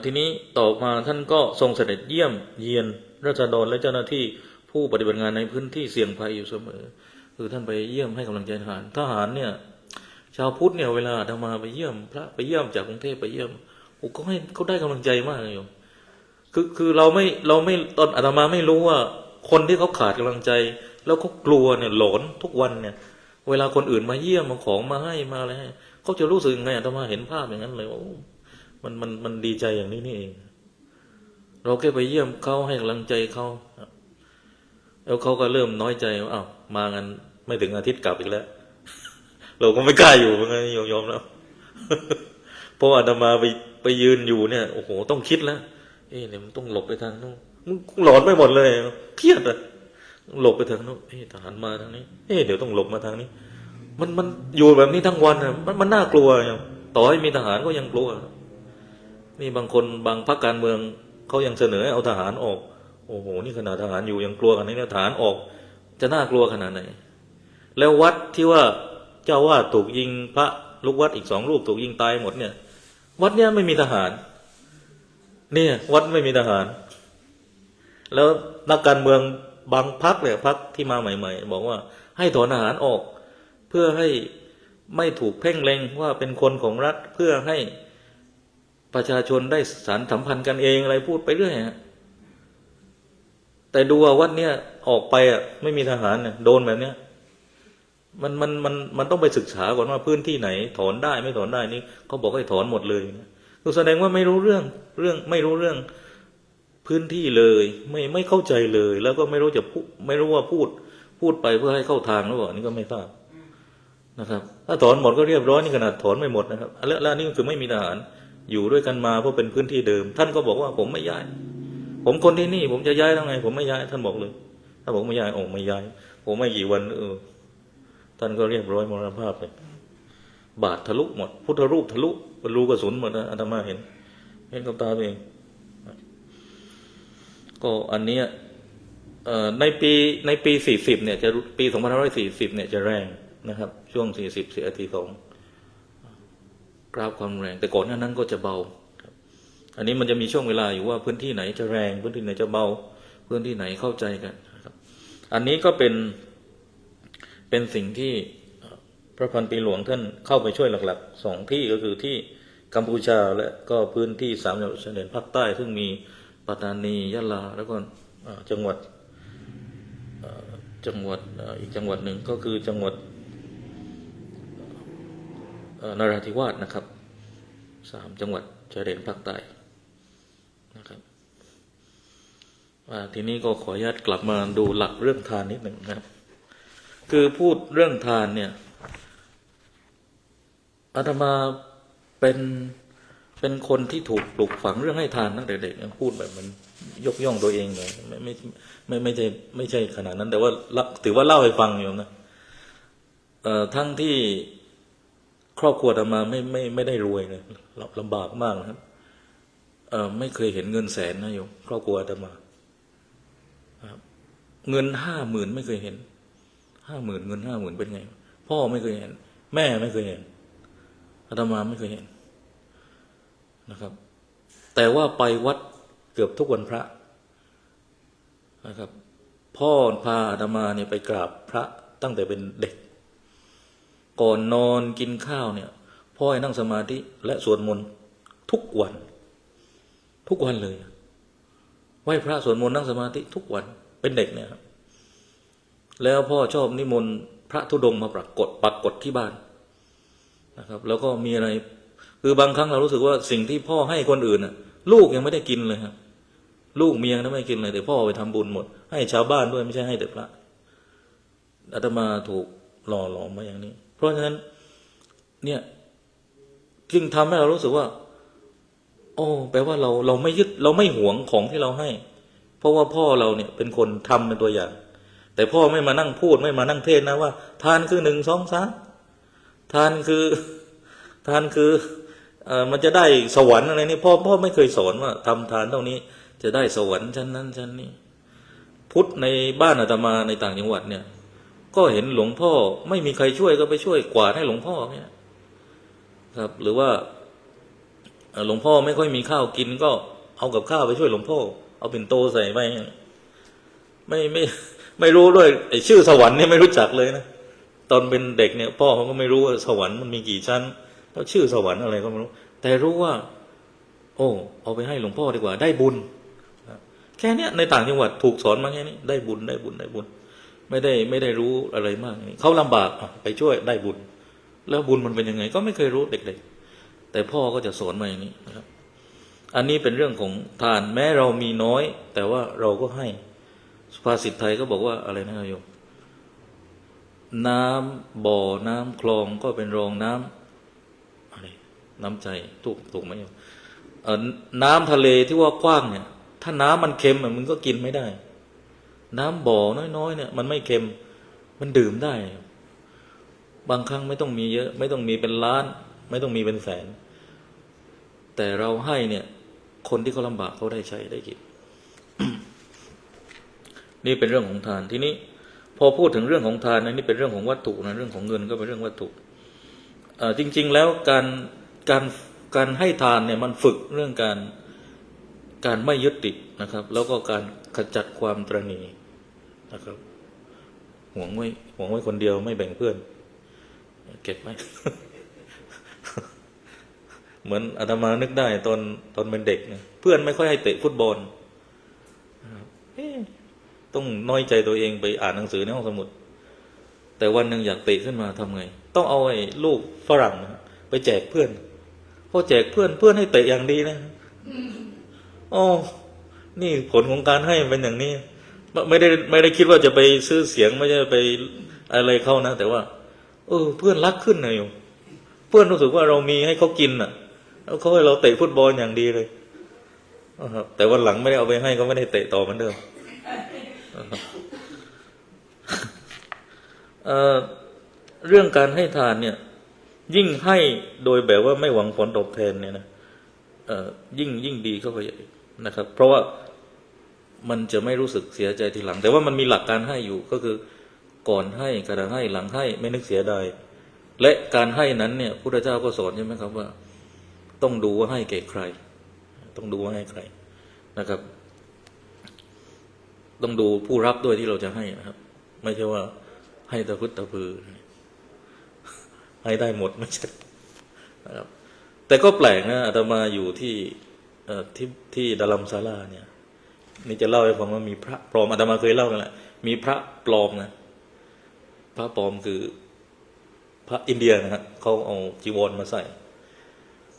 ทีนี้ต่อมาท่านก็ทรงเสด็จเยี่ยมเยียนราษฎรและเจ้าหน้าที่ผู้ปฏิบัติงานในพื้นที่เสี่ยงภัยอยู่เสมอคือท่านไปเยี่ยมให้กำลังใจทหารเนี่ยชาวพุทธเนี่ยเวลาอาตมาไปเยี่ยมพระไปเยี่ยมจากกรุงเทพไปเยี่ยมโอ้เขาให้เขาได้กำลังใจมากเลยโยมคือเราไม่ตอนอาตมาไม่รู้ว่าคนที่เขาขาดกำลังใจแล้วเขากลัวเนี่ยหลอนทุกวันเนี่ยเวลาคนอื่นมาเยี่ยมมาของมาให้มาอะไรให้เขาจะรู้สึกไงอาตมาเห็นภาพอย่างนั้นเลยว่ามันดีใจอย่างนี้นี่เองเราแค่ไปเยี่ยมเขาให้กำลังใจเขาแล้วเขาก็เริ่มน้อยใจว่าอ้าวมากันไม่ถึงอาทิตย์กลับอีกแล้ว เราก็ไม่กล้าอยู่เหมือนกันยอมแล้ว เพราะอาตมาไปยืนอยู่เนี่ยโอ้โหต้องคิดแล้วเนี่ยมันต้องหลบไปทางนู้นมึงหลอนไปหมดเลยเครียดอะหลบไปทางนู้นทหารมาทางนี้เดี๋ยวต้องหลบมาทางนี้มันอยู่แบบนี้ทั้งวันอะมันน่ากลัวอย่างต่อให้มีทหารก็ยังกลัวนี่บางคนบางพรรคการเมืองเขายังเสนอให้เอาทหารออกโอ้โหนี่ขนาดทหารอยู่ยังกลัวกันนี่ทหารออกจะน่ากลัวขนาดไหนแล้ววัดที่ว่าเจ้าวาดถูกยิงพระลูกวัดอีก2 รูปถูกยิงตายหมดเนี่ยวัดเนี้ยไม่มีทหารเนี่ยวัดไม่มีทหารแล้วนักการเมืองบางพรรคเนี่ยพรรคที่มาใหม่ๆบอกว่าให้ถอนทหารออกเพื่อให้ไม่ถูกเพ่งเล็งว่าเป็นคนของรัฐเพื่อให้ประชาชนได้สานสัมพันธ์กันเองอะไรพูดไปเรื่อยฮะแต่ดูว่าวัดเนี้ยออกไปอ่ะไม่มีทหารเนี่ยโดนแบบเนี้ยมันต้องไปศึกษาก่อนว่าพื้นที่ไหนถอนได้ไม่ถอนได้นี่เขาบอกให้ถอนหมดเลยคือแสดงว่าไม่รู้เรื่องไม่รู้เรื่องพื้นที่เลยไม่เข้าใจเลยแล้วก็ไม่รู้จะพูดไม่รู้ว่าพูดไปเพื่อให้เข้าทางหรือเปล่านี่ก็ไม่ทราบนะครับถ้าถอนหมดก็เรียบร้อยนี่ขนาดถอนไม่หมดนะครับแล้วนี่คือไม่มีทหารอยู่ด้วยกันมาเพราะเป็นพื้นที่เดิมท่านก็บอกว่าผมไม่ย้ายผมคนที่นี่ผมจะย้ายแล้วไงผมไม่ย้ายท่านบอกเลยถ้าบอกไม่ย้ายไม่ย้ายผมไม่กี่วันท่านก็เรียบร้อยมรณภาพเลยบาดทะลุหมดพุทธรูปทะลุรูกระสุนหมดนะอาตมาเห็นกับตาเองก็อันนี้ในปี40เนี่ยจะปี2540เนี่ยจะแรงนะครับช่วง40เสียที2กราฟความแรงแต่ก่อนหน้านั้นก็จะเบาอันนี้มันจะมีช่วงเวลาอยู่ว่าพื้นที่ไหนจะแรงพื้นที่ไหนจะเบาพื้นที่ไหนเข้าใจกันนะครับอันนี้ก็เป็นสิ่งที่พระพันปีหลวงท่านเข้าไปช่วยหลักๆ2ที่ก็คือที่กัมพูชาและก็พื้นที่3จังหวัดชายแดนภาคใต้ซึ่งมีปัตตานียะลาแล้วก็จังหวัดอีกจังหวัดหนึ่งก็คือจังหวัดนราธิวาสนะครับ3จังหวัดชายแดนภาคใต้นะครับทีนี้ก็ขออนุญาตกลับมาดูหลักเรื่องทานนิดหนึ่งนะครับคือพูดเรื่องทานเนี่ยอาตมาเป็นคนที่ถูกปลูกฝังเรื่องให้ทานตั้งแต่เด็กพูดแบบมันยกย่องตัวเองเลยไม่ใช่ขนาดนั้นแต่ว่าถือว่าเล่าให้ฟังอยู่นะทั้งที่ครอบครัวอาตมาไม่ได้รวยเลยลำบากมากนะครับไม่เคยเห็นเงินแสนนะโยมครอบครัวอาตมาเงิน50,000ไม่เคยเห็น50,000เงิน50,000เป็นไงพ่อไม่เคยเห็นแม่ไม่เคยเห็นอาตมาไม่เคยเห็นนะครับแต่ว่าไปวัดเกือบทุกวันพระนะครับพ่อพาอาตมาเนี่ยไปกราบพระตั้งแต่เป็นเด็กก่อนนอนกินข้าวเนี่ยพ่อให้นั่งสมาธิและสวดมนต์ทุกวันเลยไหว้พระสวดมนต์นั่งสมาธิทุกวันเป็นเด็กเนี่ยครับแล้วพ่อชอบนิมนต์พระธุดงค์มาปรากฏที่บ้านนะครับแล้วก็มีอะไรคือบางครั้งเรารู้สึกว่าสิ่งที่พ่อให้คนอื่นน่ะลูกยังไม่ได้กินเลยครับลูกเมียนั้นไม่กินเลยแต่พ่อไปทำบุญหมดให้ชาวบ้านด้วยไม่ใช่ให้แต่พระอาตมาถูกหล่อหลอมมาอย่างนี้เพราะฉะนั้นเนี่ยจึงทำให้เรารู้สึกว่าโอ้แปลว่าเราไม่ยึดเราไม่หวงของที่เราให้เพราะว่าพ่อเราเนี่ยเป็นคนทำเป็นตัวอย่างแต่พ่อไม่มานั่งพูดไม่มานั่งเทศนะว่าทานคือ1 2 3ทานคือมันจะได้สวรรค์อะไรนี่พ่อไม่เคยสอนว่าทำทานเท่านี้จะได้สวรรค์ชั้นนั้นชั้นนี้พุทธในบ้านอาตมาในต่างจังหวัดเนี่ยก็เห็นหลวงพ่อไม่มีใครช่วยก็ไปช่วยกวาดให้หลวงพ่อเนี่ย ครับหรือว่าหลวงพ่อไม่ค่อยมีข้าวกินก็เอากับข้าวไปช่วยหลวงพ่อเอาปิ่นโตใส่ไปไม่รู้ด้วยไอ้ชื่อสวรรค์เนี่ยไม่รู้จักเลยนะตอนเป็นเด็กเนี่ยพ่อเขาก็ไม่รู้ว่าสวรรค์มันมีกี่ชั้นแล้วชื่อสวรรค์อะไรก็ไม่รู้แต่รู้ว่าโอ้เอาไปให้หลวงพ่อดีกว่าได้บุญแค่เนี้ยในต่างจังหวัดถูกสอนมาแค่นี้ได้บุญได้บุญได้บุญไม่ได้รู้อะไรมากเขาลำบากไปช่วยได้บุญแล้วบุญมันเป็นยังไงก็ไม่เคยรู้เด็กๆแต่พ่อก็จะสอนมาอย่างนี้นะครับอันนี้เป็นเรื่องของทานแม้เรามีน้อยแต่ว่าเราก็ให้สุภาษิตไทยก็บอกว่าอะไรนะโยมน้ำบ่อน้ำคลองก็เป็นรองน้ำอะไรน้ำใจถูกไหมโยมน้ำทะเลที่ว่ากว้างเนี่ยถ้าน้ำมันเค็มมันก็กินไม่ได้น้ำบ่อน้อยๆเนี่ยมันไม่เค็มมันดื่มได้บางครั้งไม่ต้องมีเยอะไม่ต้องมีเป็นล้านไม่ต้องมีเป็นแสนแต่เราให้เนี่ยคนที่เขาลำบากเขาได้ใช้ได้กิน นี่เป็นเรื่องของทานทีนี้พอพูดถึงเรื่องของทานนะนี่เป็นเรื่องของวัตถุนะเรื่องของเงินก็เป็นเรื่องวัตถุจริงๆแล้วการให้ทานเนี่ยมันฝึกเรื่องการไม่ยึดติดนะครับแล้วก็การขจัดความตระหนี่นะครับหวงไว้คนเดียวไม่แบ่งเพื่อนเก็บไว้ เหมือนอาตมานึกได้ตอนเป็นเด็กเนี่ยเพื่อนไม่ค่อยให้เตะฟุตบอลต้องน้อยใจตัวเองไปอ่านหนังสือในห้องสมุดแต่วันหนึ่งอยากเตะขึ้นมาทำไงต้องเอาไอ้ลูกฝรั่งนะไปแจกเพื่อนพอแจกเพื่อนให้เตะอย่างดีนะอ๋อนี่ผลของการให้เป็นอย่างนี้ไม่ได้คิดว่าจะไปซื้อเสียงไม่ใช่ไปอะไรเข้านะแต่ว่าเพื่อนรักขึ้นนะโยมเพื่อนรู้สึกว่าเรามีให้เขากินน่ะแล้วเขาให้เราเตะฟุตบอลอย่างดีเลยแต่วันหลังไม่ได้เอาไปให้ก็ไม่ได้เตะต่อเหมือนเดิมเรื่องการให้ทานเนี่ยยิ่งให้โดยแบบว่าไม่หวังผลตอบแทนเนี่ยนะยิ่งดีเข้าไปนะครับเพราะว่ามันจะไม่รู้สึกเสียใจทีหลังแต่ว่ามันมีหลักการให้อยู่ก็คือก่อนให้กระให้หลังให้ไม่นึกเสียดายและการให้นั้นเนี่ยพุทธเจ้าก็สอนใช่ไหมครับว่าต้องดูว่าให้แก่ใครต้องดูว่าให้ใครนะครับต้องดูผู้รับด้วยที่เราจะให้นะครับไม่ใช่ว่าให้ตะพึดตะพือให้ได้หมดไม่ใช่นะครับแต่ก็แปลกนะอาตมาอยู่ที่ดารัมศาลาเนี่ยนี่จะเล่าให้ฟังว่ามีพระปลอมอาตมาเคยเล่ากันแหละมีพระปลอมนะพระปลอมคือพระอินเดียนะครับเขาเอาจีวรมาใส่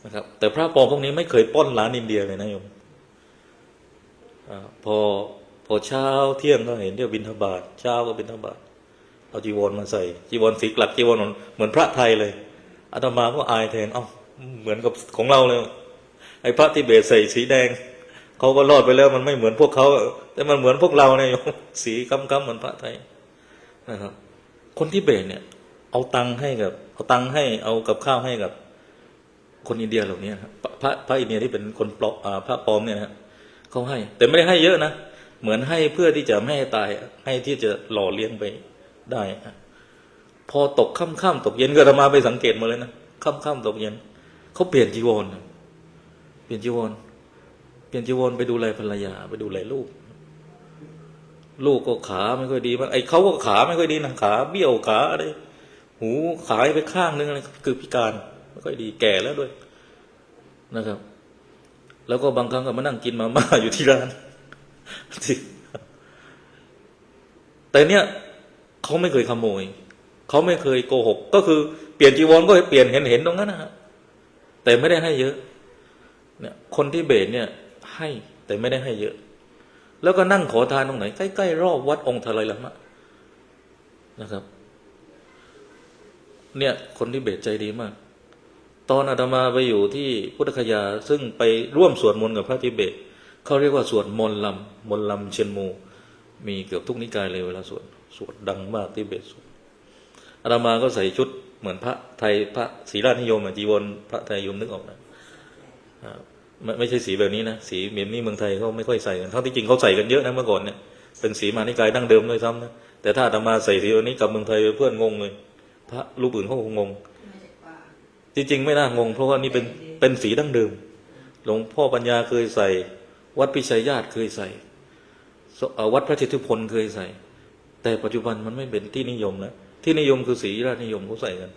นะครับแต่พระปลอมพวกนี้ไม่เคยปล้นร้านอินเดียเลยนะโยมพอเช้าเที่ยงก็เห็นเที่ยวบิณฑบาตเช้าก็บิณฑบาตเอาจีวรมาใส่จีวรสีกลักจีวรเหมือนพระไทยเลยอาตมาก็อายแทนเหมือนกับของเราเลยไอ้พระทิเบตใส่สีแดงเขาก็รอดไปแล้วมันไม่เหมือนพวกเขาแต่มันเหมือนพวกเราเนี่ยสีค้ำๆเหมือนพระไทยนะครับคนทิเบตเนี่ยเอาตังค์ให้เอากับข้าวให้กับคนอินเดียเหล่านี้ครับพระอินเดียที่เป็นคนพระปลอมเนี่ยนะเขาให้แต่ไม่ได้ให้เยอะนะเหมือนให้เพื่อที่จะไม่ให้ตายให้ที่จะหล่อเลี้ยงไปได้พอตกค่ำตกเย็นก็อาตมาไปสังเกตมาเลยนะค่ำตกเย็นเขาเปลี่ยนจีวรไปดูแลภรรยาไปดูแลลูกก็ขาไม่ค่อยดีมั้งไอ้เขาก็ขาไม่ค่อยดีนะขาเบี้ยวขาอะไรหูขายไปข้างนึงอะไรคือพิการไม่ค่อยดีแก่แล้วด้วยนะครับแล้วก็บางครั้งก็มานั่งกินมาม่าอยู่ที่ร้านแต่เนี้ยเขาไม่เคยขโมยเขาไม่เคยโกหกก็คือเปลี่ยนจีวรก็เปลี่ยนเห็นตรงนั้นนะฮะแต่ไม่ได้ให้เยอะเนี่ยคนที่เบสเนี่ยให้แต่ไม่ได้ให้เยอะแล้วก็นั่งขอทานตรงไหนใกล้ๆรอบวัดองค์ทลายละมะนะครับเนี่ยคนที่เบสใจดีมากตอนอาตมาไปอยู่ที่พุทธคยาซึ่งไปร่วมสวดมนต์กับพระทิเบตเขาเรียกว่าสวดมนต์ลำเชียนมูมีเกือบทุกนิกายเลยเวลาสวดดังมากที่เบสสวดอาตมาก็ใส่ชุดเหมือนพระไทยพระศรีราชนิยมจีวรพระไทยยมนึกออกนะไม่ใช่สีแบบนี้นะสีแบบนี้เมืองไทยเขาไม่ค่อยใส่กันเท่าที่จริงเขาใส่กันเยอะนะเมื่อก่อนเนี่ยเป็นสีมานิกายดั้งเดิมด้วยซ้ำนะแต่ถ้าอาตมาใส่สีแบบนี้กับเมืองไทยเพื่อนงงเลยพระรูปอื่นเขาคงงง จริงๆไม่น่างงเพราะว่านี่เป็นสีดั้งเดิมหลวงพ่อปัญญาเคยใส่วัดพิชัยญาติเคยใส่วัดพระทิตพลเคยใส่ แต่ปัจจุบันมันไม่เป็นที่นิยมแล้วที่นิยมคือสีราชนิยมเขาใส่กัน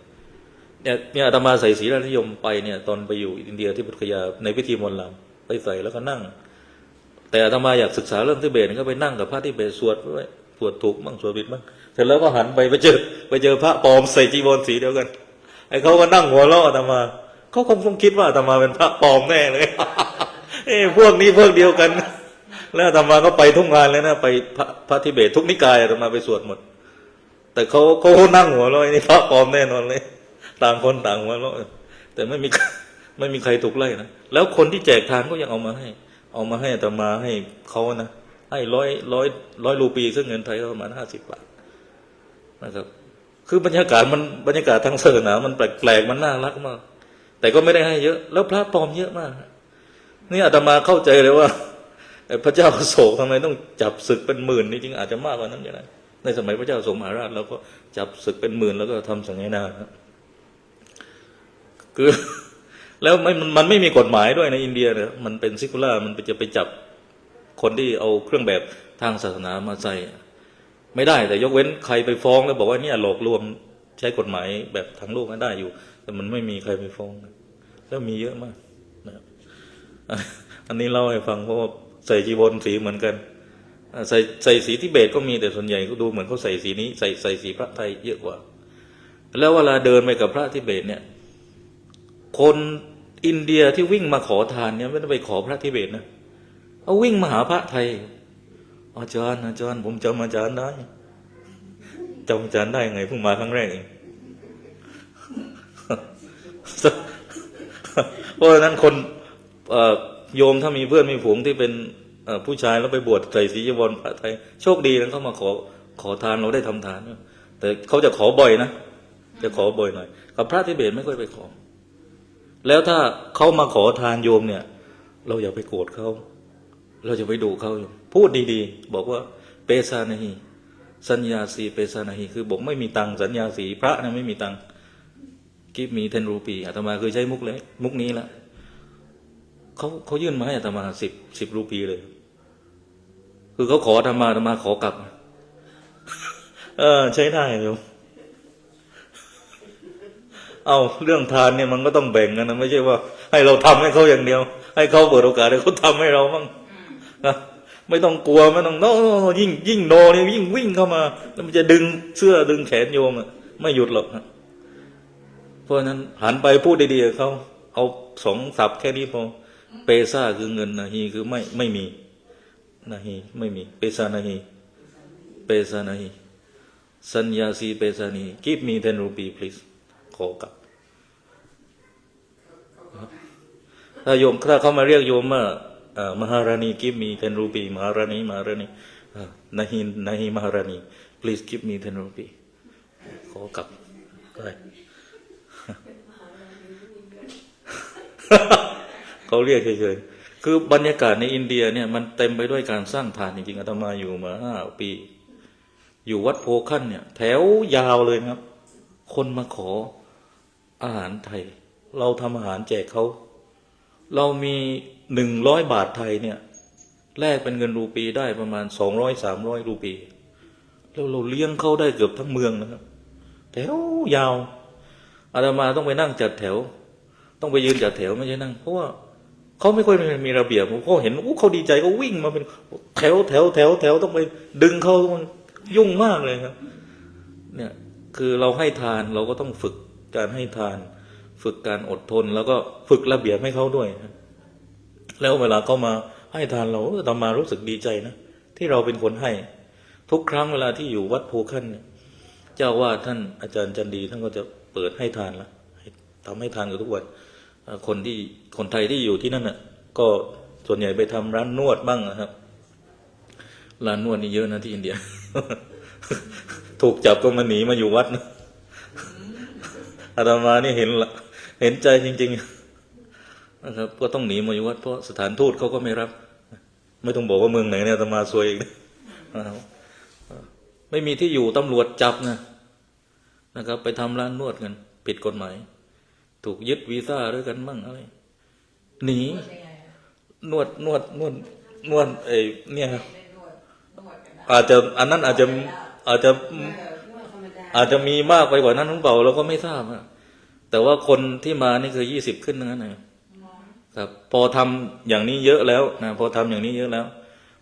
เนี่ยอาตมาใส่สีราชนิยมไปเนี่ยตอนไปอยู่อินเดียที่พุทธคยาในพิธีมนต์ลำไปใส่แล้วก็นั่งแต่อาตมาอยากศึกษาเรื่องทิเบตก็ไปนั่งกับพระทิเบตสวดด้วยสวดถูกบ้างสวดผิดบ้างเสร็จแล้วก็หันไปเจอพระปลอมใส่จีวรสีเดียวกันไอ้เขาก็นั่งหัวเราะอาตมาเขาคงคิดว่าอาตมาเป็นพระปลอมแน่เลย พวกนี้พวกเดียวกัน แล้วอาตมาก็ไปทุกงานเลยนะไปพระทิเบตทุกนิกายอาตมาไปสวดหมดแต่เขานั่งหัวเราะนี่พระปลอมแน่นอนเลยต่างคนต่างหัวเราะแต่ไม่มีใครถูกไล่นะแล้วคนที่แจกทานก็ยังเอามาให้อาตมาให้เขานะให้ร้อยรูปีซึ่งเงินไทยก็ประมาณ50 บาทนะครับคือบรรยากาศทางศาสนามันแปลกมันน่ารักมากแต่ก็ไม่ได้ให้เยอะแล้วพระปลอมเยอะมากนี่อาตมาเข้าใจเลยว่าพระเจ้าอโศกทำไมต้องจับศึกเป็นหมื่นนี่จริงอาจจะมากกว่านั้นก็ได้ในสมัยพระเจ้าอโศกมหาราชเราก็จับศึกเป็นหมื่นแล้วก็ทำสังฆนาคือแล้วมันไม่มีกฎหมายด้วยในอินเดียเนี่ยมันเป็นซิคูล่ามันจะไปจับคนที่เอาเครื่องแบบทางศาสนามาใส่ไม่ได้แต่ยกเว้นใครไปฟ้องแล้วบอกว่าเนี่ยหลอกลวงใช้กฎหมายแบบทางโลกนั้นได้อยู่แต่มันไม่มีใครไปฟ้องแล้วมีเยอะมากนะครับอันนี้เล่าให้ฟังเพราะว่าใส่จีวรสีเหมือนกันใส่สีทิเบตก็มีแต่ส่วนใหญ่ก็ดูเหมือนเขาใส่สีนี้ใส่สีพระไทยเยอะกว่าแล้วเวลาเดินไปกับพระทิเบตเนี่ยคนอินเดียที่วิ่งมาขอทานเนี่ยไม่ได้ไปขอพระทิเบตนะเอาวิ่งมาหาพระไทยอาจารย์ผมจำอาจารย์ได้จำอาจารย์ได้ไงเพิ่งมาครั้งแรกเองเพราะฉะนั้นคนโยมถ้ามีเพื่อนมีฝูงที่เป็นผู้ชายแล้วไปบวชใส่สีจีวรพระไทยโชคดีนะเขามาขอทานเราได้ทำทานแต่เขาจะขอบ่อยนะจะขอบ่อยหน่อยกับพระทิเบตไม่ค่อยไปขอแล้วถ้าเขามาขอทานโยมเนี่ยเราอย่าไปโกรธเขาเราจะไปดูเขาอยู่พูดดีๆบอกว่าเปสานาฮีสัญญาสีเปสานาฮีคือบอกไม่มีตังสัญญาสีพระนะไม่มีตังกิฟมี10 รูปีอาตมาเคยใช้มุกนี้แล้วเขายื่นมาให้อาตมา10 รูปีเลยคือเขาขออาตมาขอกลับใช้ได้โยมเอาเรื่องทานเนี่ยมันก็ต้องแบ่งกันนะไม่ใช่ว่าให้เราทำให้เขาอย่างเดียวให้เขาเปิดโอกาสให้เขาทำให้เราบ้างนะไม่ต้องกลัวไม่ต้องโน้ยิ่งโนเนี่ยยิ่งวิ่งเข้ามาแล้วมันจะดึงเสื้อดึงแขนโยมไม่หยุดหรอกนะเพราะฉะนั้นหันไปพูดดีๆกับเขาเอา2 ศัพท์แค่นี้พอเปซ่าคือเงินนาฮีคือไม่มีนาฮีไม่มีเปซ่านาฮีสัญญาสีเปซ่านาฮี give me 10 rupee please ขอกลับถ้าเขามาเรียกโยมว่ามหาราณี give me 10 rupee มหาราณีนาฮีมหาราณี please give me 10 rupee ขอกลับได้เขาเรียกเฉยๆคือบรรยากาศในอินเดียเนี่ยมันเต็มไปด้วยการสร้างทานจริงๆอาตมาอยู่มา5 ปีอยู่วัดโพคันเนี่ยแถวยาวเลยครับคนมาขออาหารไทยเราทำอาหารแจกเขาเรามี100 บาทไทยเนี่ยแลกเป็นเงินรูปีได้ประมาณ200-300 รูปีแล้วเราเลี้ยงเขาได้เกือบทั้งเมืองนะครับแถวยาวอาตมาต้องไปนั่งจัดแถวต้องไปยืนจัดแถวไม่ใช่นั่งเพราะว่าเขาไม่ค่อยมีระเบียบผมก็เห็นเขาดีใจเขาวิ่งมาเป็นแถวต้องไปดึงเขามันยุ่งมากเลยครับเนี่ยคือเราให้ทานเราก็ต้องฝึกการให้ทานฝึกการอดทนแล้วก็ฝึกระเบียบให้เขาด้วยแล้วเวลาเขามาให้ทานเราต่อมารู้สึกดีใจนะที่เราเป็นคนให้ทุกครั้งเวลาที่อยู่วัดโพคันเนี่ยเจ้าว่าท่านอาจารย์จันดีท่านก็จะเปิดให้ทานละทำให้ทานกันทุกวันคนไทยที่อยู่ที่นั่นน่ะก็ส่วนใหญ่ไปทำร้านนวดบ้างนะครับร้านนวดนี่เยอะนะที่อินเดีย ถูกจับก็มาหนีมาอยู่วัดนะอาตมานี่เห็นใจจริงๆนะครับก็ต้องหนีมาอยู่วัดเพราะสถานทูตเขาก็ไม่รับไม่ต้องบอกว่าเมืองไหนเนี่ยอาตมาซวยอีกไม่มีที่อยู่ตำรวจจับนะครับไปทำร้านนวดกันผิดกฎหมาย ถูกยึดวีซ่าด้วยกันมั่งอะไรหนี นวดยังไงอะ นวดเนี่ยครับ ได้นวดกันได้ อาจจะอันนั้นอาจจะ นวดธรรมดา อาจจะมีมากไปกว่านั้นหรือเปล่าเราก็ไม่ทราบอะแต่ว่าคนที่มานี่คือ20ขึ้นทั้งนั้นนะครับ พอทำอย่างนี้เยอะแล้วนะพอทำอย่างนี้เยอะแล้ว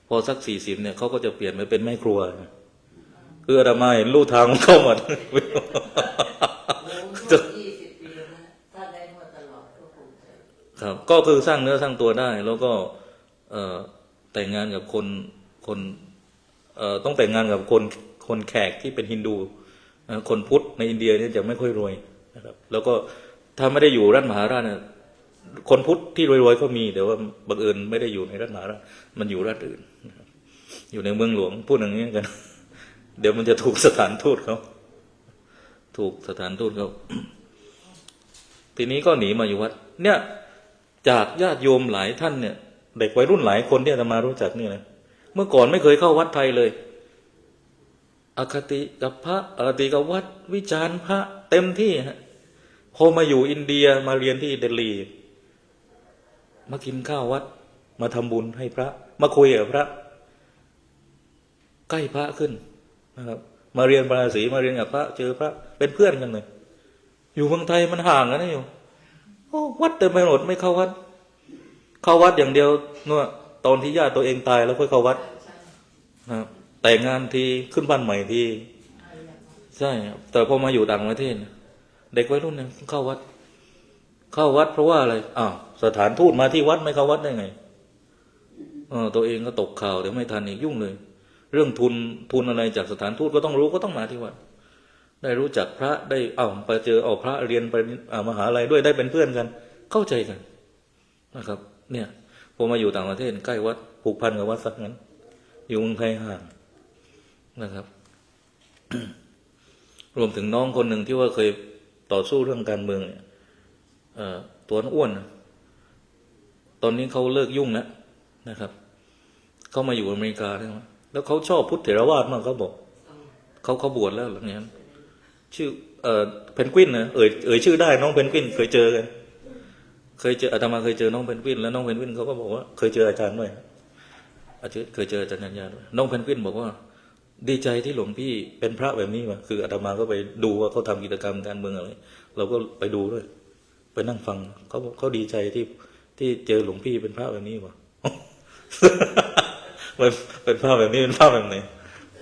พอสัก40เนี่ยเขาก็จะเปลี่ยนไปเป็นแม่ครัวนะคืออาตมาเห็นลู่ทางของเขาหมด โอ้นวด20 ปีแล้วนะถ้าได้นวดตลอดก็คงจะ ครับก็คือสร้างเนื้อสร้างตัวได้ แล้วก็แต่งงานกับคนต้องแต่งงานกับคนแขกที่เป็นฮินดูคนพุทธในอินเดียเนี่ยจะไม่ค่อยรวยนะครับ แล้วก็ถ้าไม่ได้อยู่รัฐมหาราชเนี่ยคนพุทธที่รวยๆก็มีแต่ว่าบังเอิญไม่ได้อยู่ในรัฐมหาราชมันอยู่รัฐอื่นนะครับอยู่ในเมืองหลวงพูดอย่างนี้กัน เดี๋ยวมันจะถูกสถานทูตเขาถูกสถานทูตเขาทีนี้ก็หนีมาอยู่วัดเนี่ยจากญาติโยมหลายท่านเนี่ยเด็กวัยรุ่นหลายคนที่อาตมารู้จักเนี่ยนะเมื่อก่อนไม่เคยเข้าวัดไทยเลยอคติกับพระอคติกับวัดวิจารณ์พระเต็มที่ฮะพอมาอยู่อินเดียมาเรียนที่เดลีมากินข้าววัดมาทำบุญให้พระมาคุยกับพระใกล้พระขึ้นนะครับมาเรียนปาราสีมาเรียนกับพระเจอพระเป็นเพื่อนกันเลยอยู่เมืองไทยมันห่างกันนะอยู่โอ้วัดเต็มไปหมดไม่เข้าวัดเข้าวัดอย่างเดียวเมื่อตอนที่ญาติตัวเองตายแล้วค่อยเข้าวัดนะครับแต่งงานทีขึ้นบ้านใหม่ทีใช่แต่พอมาอยู่ต่างประเทศเด็กวัยรุ่นเนี่ยเข้าวัดเพราะว่าอะไรอ้าวสถานทูตมาที่วัดไม่เข้าวัดได้ไงตัวเองก็ตกข่าวเดี๋ยวไม่ทันอีกยุ่งเลยเรื่องทุนอะไรจากสถานทูตก็ต้องรู้ก็ต้องมาที่วัดได้รู้จักพระได้ไปเจอพระเรียนไปมหาลัยด้วยได้เป็นเพื่อนกันเข้าใจกันนะครับเนี่ยพอมาอยู่ต่างประเทศใกล้วัดผูกพันกับวัดสักงั้นอยู่เมืองไทยห่างนะครับ รวมถึงน้องคนหนึ่งที่ว่าเคยต่อสู้เรื่องการเมืองเนี่ยตัวอ้วนตอนนี้เขาเลิกยุ่งแล้วนะครับเขามาอยู่อเมริกาแล้วเขาชอบพุทธเถรวาทมากเขาบอกเขาบวชแล้วหลังนี้ชื่อเพนกวินนะเอ่ยชื่อได้น้องเพนกวินเคยเจอกันเคยเจออาตมาเคยเจอน้องเพนกวินแล้วน้องเพนกวินเขาก็บอกว่าเคยเจออาจารย์ด้วยเคยเจออาจารย์ยัญญาด้วยน้องเพนกวินบอกว่าดีใจที่หลวงพี่เป็นพระแบบนี้มาคืออาตมาก็ไปดูว่าเขาทำกิจกรรมการเมืองอะไรเราก็ไปดูด้วยไปนั่งฟังเขาบอกเขาดีใจที่เจอหลวงพี่เป็นพระแบบนี้ว่ะ เป็นพระแบบนี้เป็นพระแบบไหน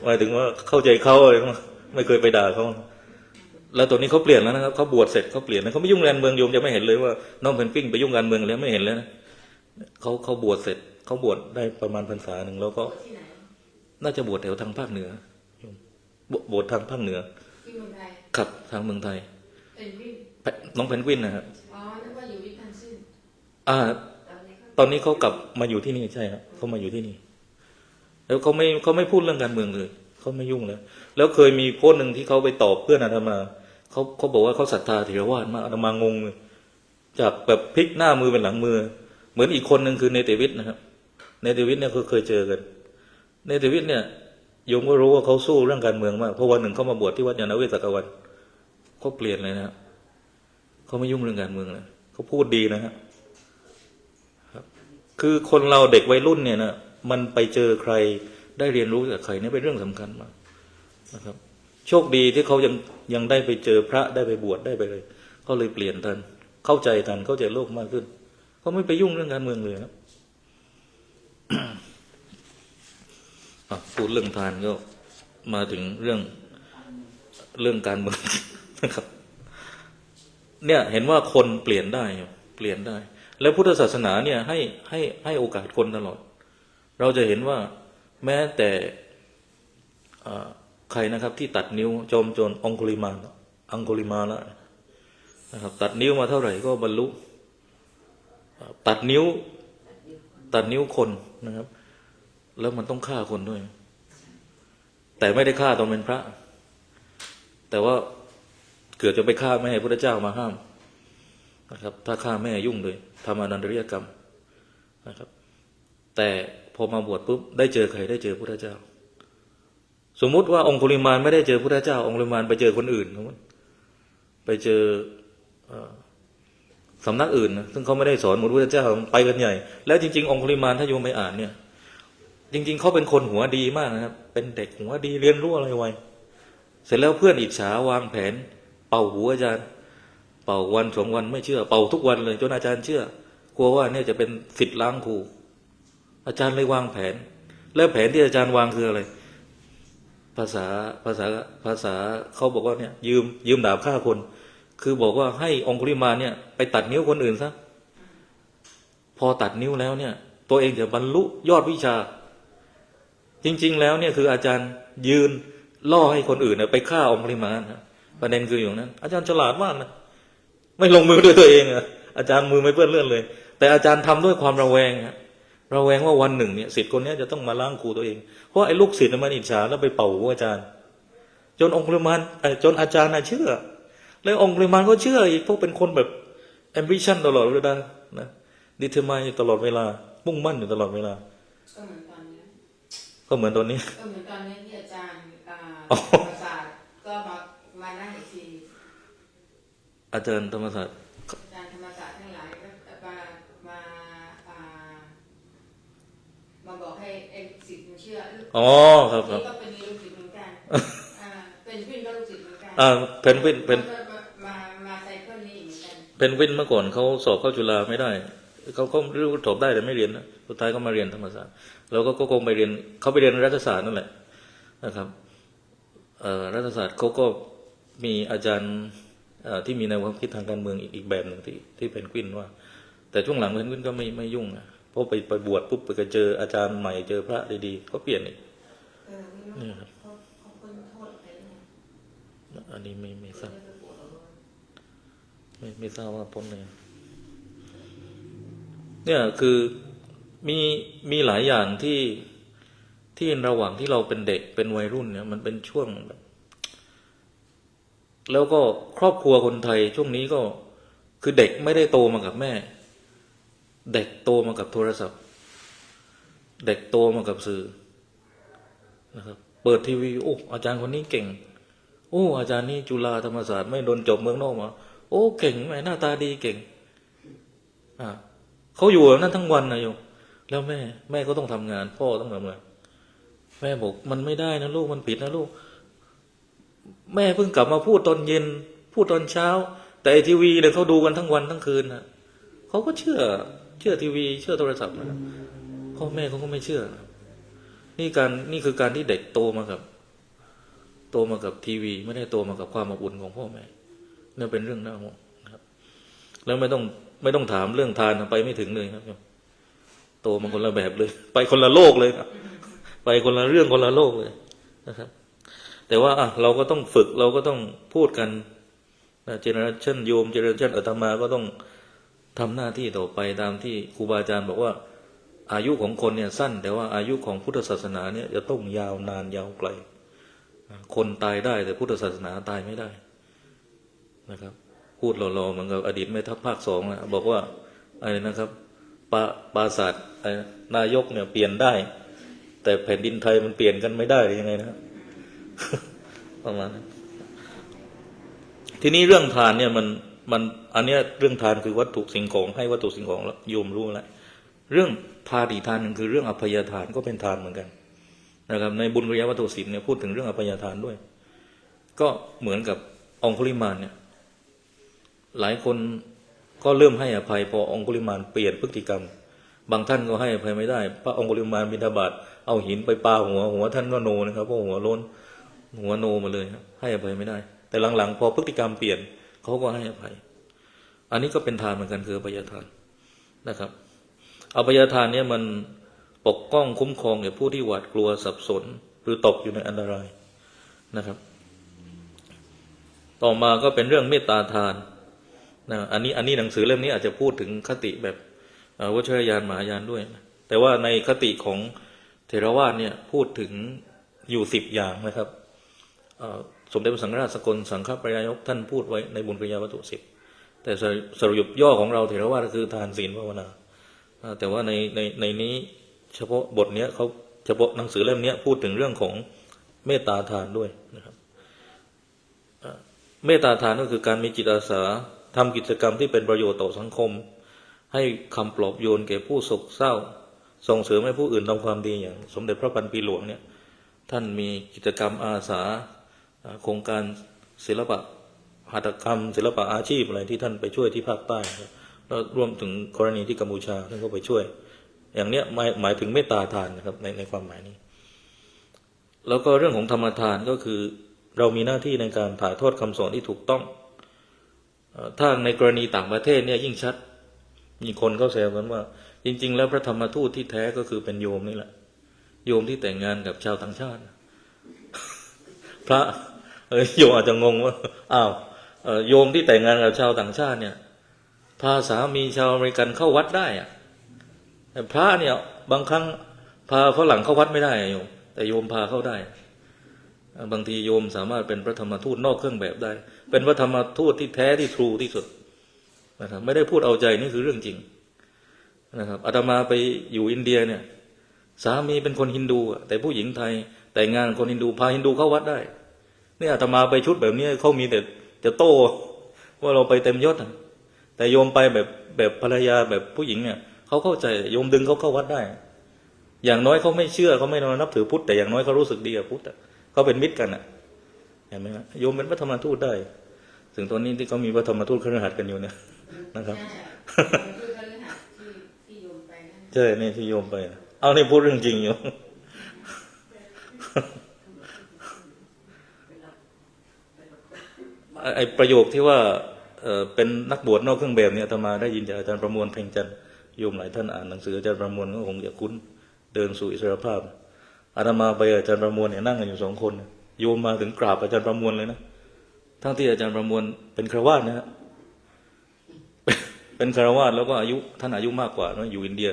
หมายถึงว่าเข้าใจเขาเลยไม่เคยไปด่าเขาแล้วตัวนี้เขาเปลี่ยนแล้วนะครับเขาบวชเสร็จเขาเปลี่ยนนะเขาไม่ยุ่งการเมืองโยมจะไม่เห็นเลยว่าน้องเพนกวินไปยุ่งการเมืองแล้วไม่เห็นเลยนะเขาบวชเสร็จเขาบวชได้ประมาณพรรษาหนึ่งแล้วก็ ที่ไหน น่าจะบวชแถวทางภาคเหนือบวชทางภาคเหนือ ที่เมืองไทย ครับทางเมืองไทย เป็นวิ่ง น้องเพนกวินนะครับ อ๋อนึกว่าอยู่วิทันซึ่ง ตอนนี้เขากลับมาอยู่ที่นี่ใช่ครับเขามาอยู่ที่นี่แล้วเขาไม่พูดเรื่องการเมืองเลยเขาไม่ยุ่งแล้วเคยมีโพสต์หนึ่งที่เขาไปตอบเพื่อนอาตมาเขาบอกว่าเขาศรัทธาเถรวาทมากอาตมางงเลยจากแบบพลิกหน้ามือเป็นหลังมือเหมือนอีกคนหนึ่งคือเนติวิทย์นะครับเนติวิทย์เนี่ยเคยเจอกันเนติวิทย์เนี่ยโยมก็รู้ว่าเขาสู้เรื่องการเมืองมากเพราะวันหนึ่งเขามาบวชที่วัดยานเวศกวันเขาเปลี่ยนเลยนะครับเขาไม่ยุ่งเรื่องการเมืองเลยเขาพูดดีนะครับคือคนเราเด็กวัยรุ่นเนี่ยนะมันไปเจอใครได้เรียนรู้จากใครนี่เป็นเรื่องสำคัญมากนะครับโชคดีที่เขายังได้ไปเจอพระได้ไปบวชได้ไปเลยเขาเลยเปลี่ยนทันเข้าใจทันเข้าใจโลกมากขึ้นเขาไม่ไปยุ่งเรื่องการเมืองเลยครับ พูดเรื่องทานก็มาถึงเรื่องการเมือง นะครับ เนี่ยเห็นว่าคนเปลี่ยนได้แล้วพุทธศาสนาเนี่ยให้โอกาสคนตลอดเราจะเห็นว่าแม้แต่ใครนะครับที่ตัดนิ้วจอมโจรอังคุลิมาละนะครับตัดนิ้วมาเท่าไหร่ก็บรรลุตัดนิ้วคนนะครับแล้วมันต้องฆ่าคนด้วยแต่ไม่ได้ฆ่าตอนเป็นพระแต่ว่าเกิดจะไปฆ่าแม่พระเจ้ามาห้ามนะครับถ้าฆ่าแม่ยุ่งเลยทำอนันตริยกรรมนะครับแต่พอมาบวชปุ๊บได้เจอใครได้เจอพระเจ้าสมมุติว่าองคุลิมานไม่ได้เจอพระเจ้าองคุลิมานไปเจอคนอื่นไปเจอ สำนักอื่นนะซึ่งเขาไม่ได้สอนเหมือนพระพุทธเจ้าไปกันใหญ่แล้วจริงๆองคุลิมานถ้าโยมไปอ่านเนี่ยจริงๆเขาเป็นคนหัวดีมากนะครับเป็นเด็กหัวดีเรียนรู้อะไรไวเสร็จแล้วเพื่อนอิจฉาวางแผนเป่าหูอาจารย์เป่าวันสองวันไม่เชื่อเป่าทุกวันเลยจนอาจารย์เชื่อกลัวว่าเนี่ยจะเป็นศิษย์ล้างครูอาจารย์เลยวางแผนแล้วแผนที่อาจารย์วางคืออะไรภาษาเขาบอกว่าเนี่ยยืมดาบฆ่าคนคือบอกว่าให้องคุลิมานเนี่ยไปตัดนิ้วคนอื่นซะพอตัดนิ้วแล้วเนี่ยตัวเองจะบรรลุยอดวิชาจริงๆแล้วเนี่ยคืออาจารย์ยืนล่อให้คนอื่นไปฆ่าองคุลิมานนะประเด็นคืออย่างนั้นอาจารย์ฉลาดมากนะไม่ลงมือด้วยตัวเองอะอาจารย์มือไม่เปื้อนเลือดเลยแต่อาจารย์ทำด้วยความระแวงระแวงว่าวันหนึ่งเนี่ยศิษย์คนนี้จะต้องมาล้างครูตัวเองเพราะไอ้ลูกศิษย์มันอิจฉาแล้วไปเป่าหัวอาจารย์จนองคุลิมานจนอาจารย์เชื่อแล้วองคุลิมานก็เชื่ออีกเพราะเป็นคนแบบ ambition ตลอดเวลานะ determine ตลอดเวลามุ่งมั่นอยู่ตลอดเวลาก็เหมือนตอนนี้ก็เหมือนตอนนี้ที่อาจารย์ธรรมศาสตร์ก็มานั่งอีกทีอาจารย์ธรรมศาสตร์อาจารย์ธรรมศาสตร์ทั้งหลายก็มาบอกให้เอ็กซิสมันเชื่อครับก็เป็นลูกศิษย์เหมือนกันเป็นวินก็ลูกศิษย์เหมือนกันเพนวินมาไซเคิลนี้เหมือนกันเพนวินเมื่อก่อนเขาสอบเข้าจุฬาไม่ได้เขารู้สอบได้แต่ไม่เรียนนะสุดท้ายก็มาเรียนธรรมศาสตร์แล้วก็คงไปเรียนเขาไปเรียนรัฐศาสตร์นั่นแหละนะครับรัฐศาสตร์เขาก็มีอาจารย์ที่มีแนวความคิดทางการเมืองอีกแบบหนึ่งที่เพนกวินว่าแต่ช่วงหลังเพนกวินก็ไม่ยุ่งนะเพราะไปบวชปุ๊บไปเจออาจารย์ใหม่เจอพระดีๆเขาเปลี่ยนอีกนี่ครับอันนี้ไม่ทราบไม่ทราบว่าพ้นเลยเนี่ยคือมีหลายอย่างที่ระหว่างที่เราเป็นเด็กเป็นวัยรุ่นเนี่ยมันเป็นช่วงแบบแล้วก็ครอบครัวคนไทยช่วงนี้ก็คือเด็กไม่ได้โตมากับแม่เด็กโตมากับโทรศัพท์เด็กโตมากับสื่อนะครับเปิดทีวีโอ้อาจารย์คนนี้เก่งโอ้อาจารย์นี่จุฬาธรรมศาสตร์ไม่โดนจบเมืองนอกมาโอ้เก่งไหมหน้าตาดีเก่งเขาอยู่แบบนั้นทั้งวันนะโยมแล้วแม่ก็ต้องทำงานพ่อต้องทำงานแม่บอกมันไม่ได้นะลูกมันผิดนะลูกแม่เพิ่งกลับมาพูดตอนเย็นพูดตอนเช้าแต่ทีวีเนี่ยเขาดูกันทั้งวันทั้งคืนนะเขาก็เชื่อทีวีเชื่อโทรศัพท์นะพ่อแม่เขาก็ไม่เชื่อนี่คือการที่เด็กโตมากับทีวีไม่ได้โตมากับความอบอุ่นของพ่อแม่นี่เป็นเรื่องน่าห่วงครับแล้วไม่ต้องถามเรื่องทานไปไม่ถึงเลยครับโตมาคนละแบบเลยไปคนละโลกเลยไปคนละเรื่องคนละโลกเลยนะครับแต่ว่าเราก็ต้องฝึกเราก็ต้องพูดกันเจเนอเรชั่นโยมเจเนอเรชั่นอาตมาก็ต้องทำหน้าที่ต่อไปตามที่ครูบาอาจารย์บอกว่าอายุของคนเนี่ยสั้นแต่ว่าอายุของพุทธศาสนาเนี่ยจะต้องยาวนานยาวไกลคนตายได้แต่พุทธศาสนาตายไม่ได้นะครับพูดหล่อๆเหมือนกับอดีตแม่ทัพภาค2นะบอกว่าอะไรนะครับปราศาสตร์นายกเนี่ยเปลี่ยนได้แต่แผ่นดินไทยมันเปลี่ยนกันไม่ได้ยังไงนะประมาณนั้นทีนี้เรื่องทานเนี่ยมันอันเนี้ยเรื่องทานคือวัตถุสิ่งของให้วัตถุสิ่งของแล้วโยมรู้แล้วเรื่องทานอีกทานหนึ่งคือเรื่องอภัยทานก็เป็นทานเหมือนกันนะครับในบุญกิริยาวัตถุ10เนี่ยพูดถึงเรื่องอภัยทานด้วยก็เหมือนกับองคุลิมานเนี่ยหลายคนก็เริ่มให้อภัยพอองคุลิมานเปลี่ยนพฤติกรรมบางท่านก็ให้อภัยไม่ได้พระองคุลิมานบิณฑบาตเอาหินไปปาหัวท่านก็โนนะครับเพราะหัวโล้นหัวโนมาเลยให้อภัยไม่ได้แต่หลังๆพอพฤติกรรมเปลี่ยนเขาก็ให้อภัยอันนี้ก็เป็นทานเหมือนกันคืออภัยทานนะครับอภัยทานเนี่ยมันปกป้องคุ้มครองแก่ผู้ที่หวาดกลัวสับสนหรือตกอยู่ในอันตรายนะครับต่อมาก็เป็นเรื่องเมตตาทานนะอันนี้หนังสือเล่มนี้อาจจะพูดถึงคติแบบวัชรยานมหายานด้วยนะแต่ว่าในคติของเถรวาทเนี่ยพูดถึงอยู่10อย่างนะครับสมเด็จพระสังฆราชสกลสังฆปริยายกท่านพูดไว้ในบุญกิริยาวัตถุ10แต่สรุปย่อของเราเถรวาทก็คือทานศีลภาวนาแต่ว่าในนี้เฉพาะบทนี้เขาเฉพาะหนังสือเล่มนี้พูดถึงเรื่องของเมตตาทานด้วยนะครับเมตตาทานก็คือการมีจิตอาสา ทำกิจกรรมที่เป็นประโยชน์ต่อสังคมให้คำปลอบโยนแก่ผู้โศกเศร้าส่งเสริมให้ผู้อื่นทำความดีอย่างสมเด็จพระพันปีหลวงเนี่ยท่านมีกิจกรรมอาสาโครงการศิลปะหัตถกรรมศิลปะอาชีพอะไรที่ท่านไปช่วยที่ภาคใต้แล้วรวมถึงกรณีที่กัมพูชาท่านก็ไปช่วยอย่างเนี้ยหมายถึงเมตตาทานนะครับในความหมายนี้แล้วก็เรื่องของธรรมทานก็คือเรามีหน้าที่ในการถ่ายทอดคำสอนที่ถูกต้องถ้าในกรณีต่างประเทศเนี่ยยิ่งชัดมีคนเขาแซวกันว่าจริงๆแล้วพระธรรมทูตที่แท้ก็คือเป็นโยมนี่แหละโยมที่แต่งงานกับชาวต่างชาติพระโยมอาจจะงงว่าอ้าวโยมที่แต่งงานกับชาวต่างชาติเนี่ยพาสามีชาวอเมริกันเข้าวัดได้อะแต่พระเนี่ยบางครั้งพาฝรั่งเข้าวัดไม่ได้โยมแต่โยมพาเข้าได้บางทีโยมสามารถเป็นพระธรรมทูตนอกเครื่องแบบได้เป็นพระธรรมทูตที่แท้ที่ทรูที่สุดนะครับไม่ได้พูดเอาใจนี่คือเรื่องจริงนะครับอาตมาไปอยู่อินเดียเนี่ยสามีเป็นคนฮินดูแต่ผู้หญิงไทยแต่งงานคนฮินดูพาฮินดูเข้าวัดได้นี่อาตมาไปชุดแบบนี้เขามีแต่จะโต้ว่าเราไปเต็มยศแต่โยมไปแบบภรรยาแบบผู้หญิงเนี่ยเขาเข้าใจโยมดึงเขาเข้าวัดได้อย่างน้อยเขาไม่เชื่อเขาไม่นับถือพุทธแต่อย่างน้อยเขารู้สึกดีกับพุทธเขาเป็นมิตรกันเห็นไหมครับโยมเป็นพระธรรมทูตได้ถึงตอนนี้ที่เขามีพระธรรมทูตคฤหัสถ์กันอยู่เนี่ยนะครับใช่นี่ที่โยมไปเอานี่พูดเรื่องจริงอยู่ไอประโยคที่ว่าเป็นนักบวชนอกเครื่องแบบเนี่ยอาตมาได้ยินจากอาจารย์ประมวลเพ็งจันทร์โยมหลายท่านอ่านหนังสืออาจารย์ประมวลก็คงจะคุ้นเดินสู่อิสรภาพอาตมาไปอาจารย์ประมวลเนี่ยนั่งกันอยู่2 คนโยมมาถึงกราบอาจารย์ประมวลเลยนะทั้งที่อาจารย์ประมวลเป็นฆราวาสนะฮะเป็นฆราวาสแล้วก็ท่านอายุมากกว่านะอยู่อินเดีย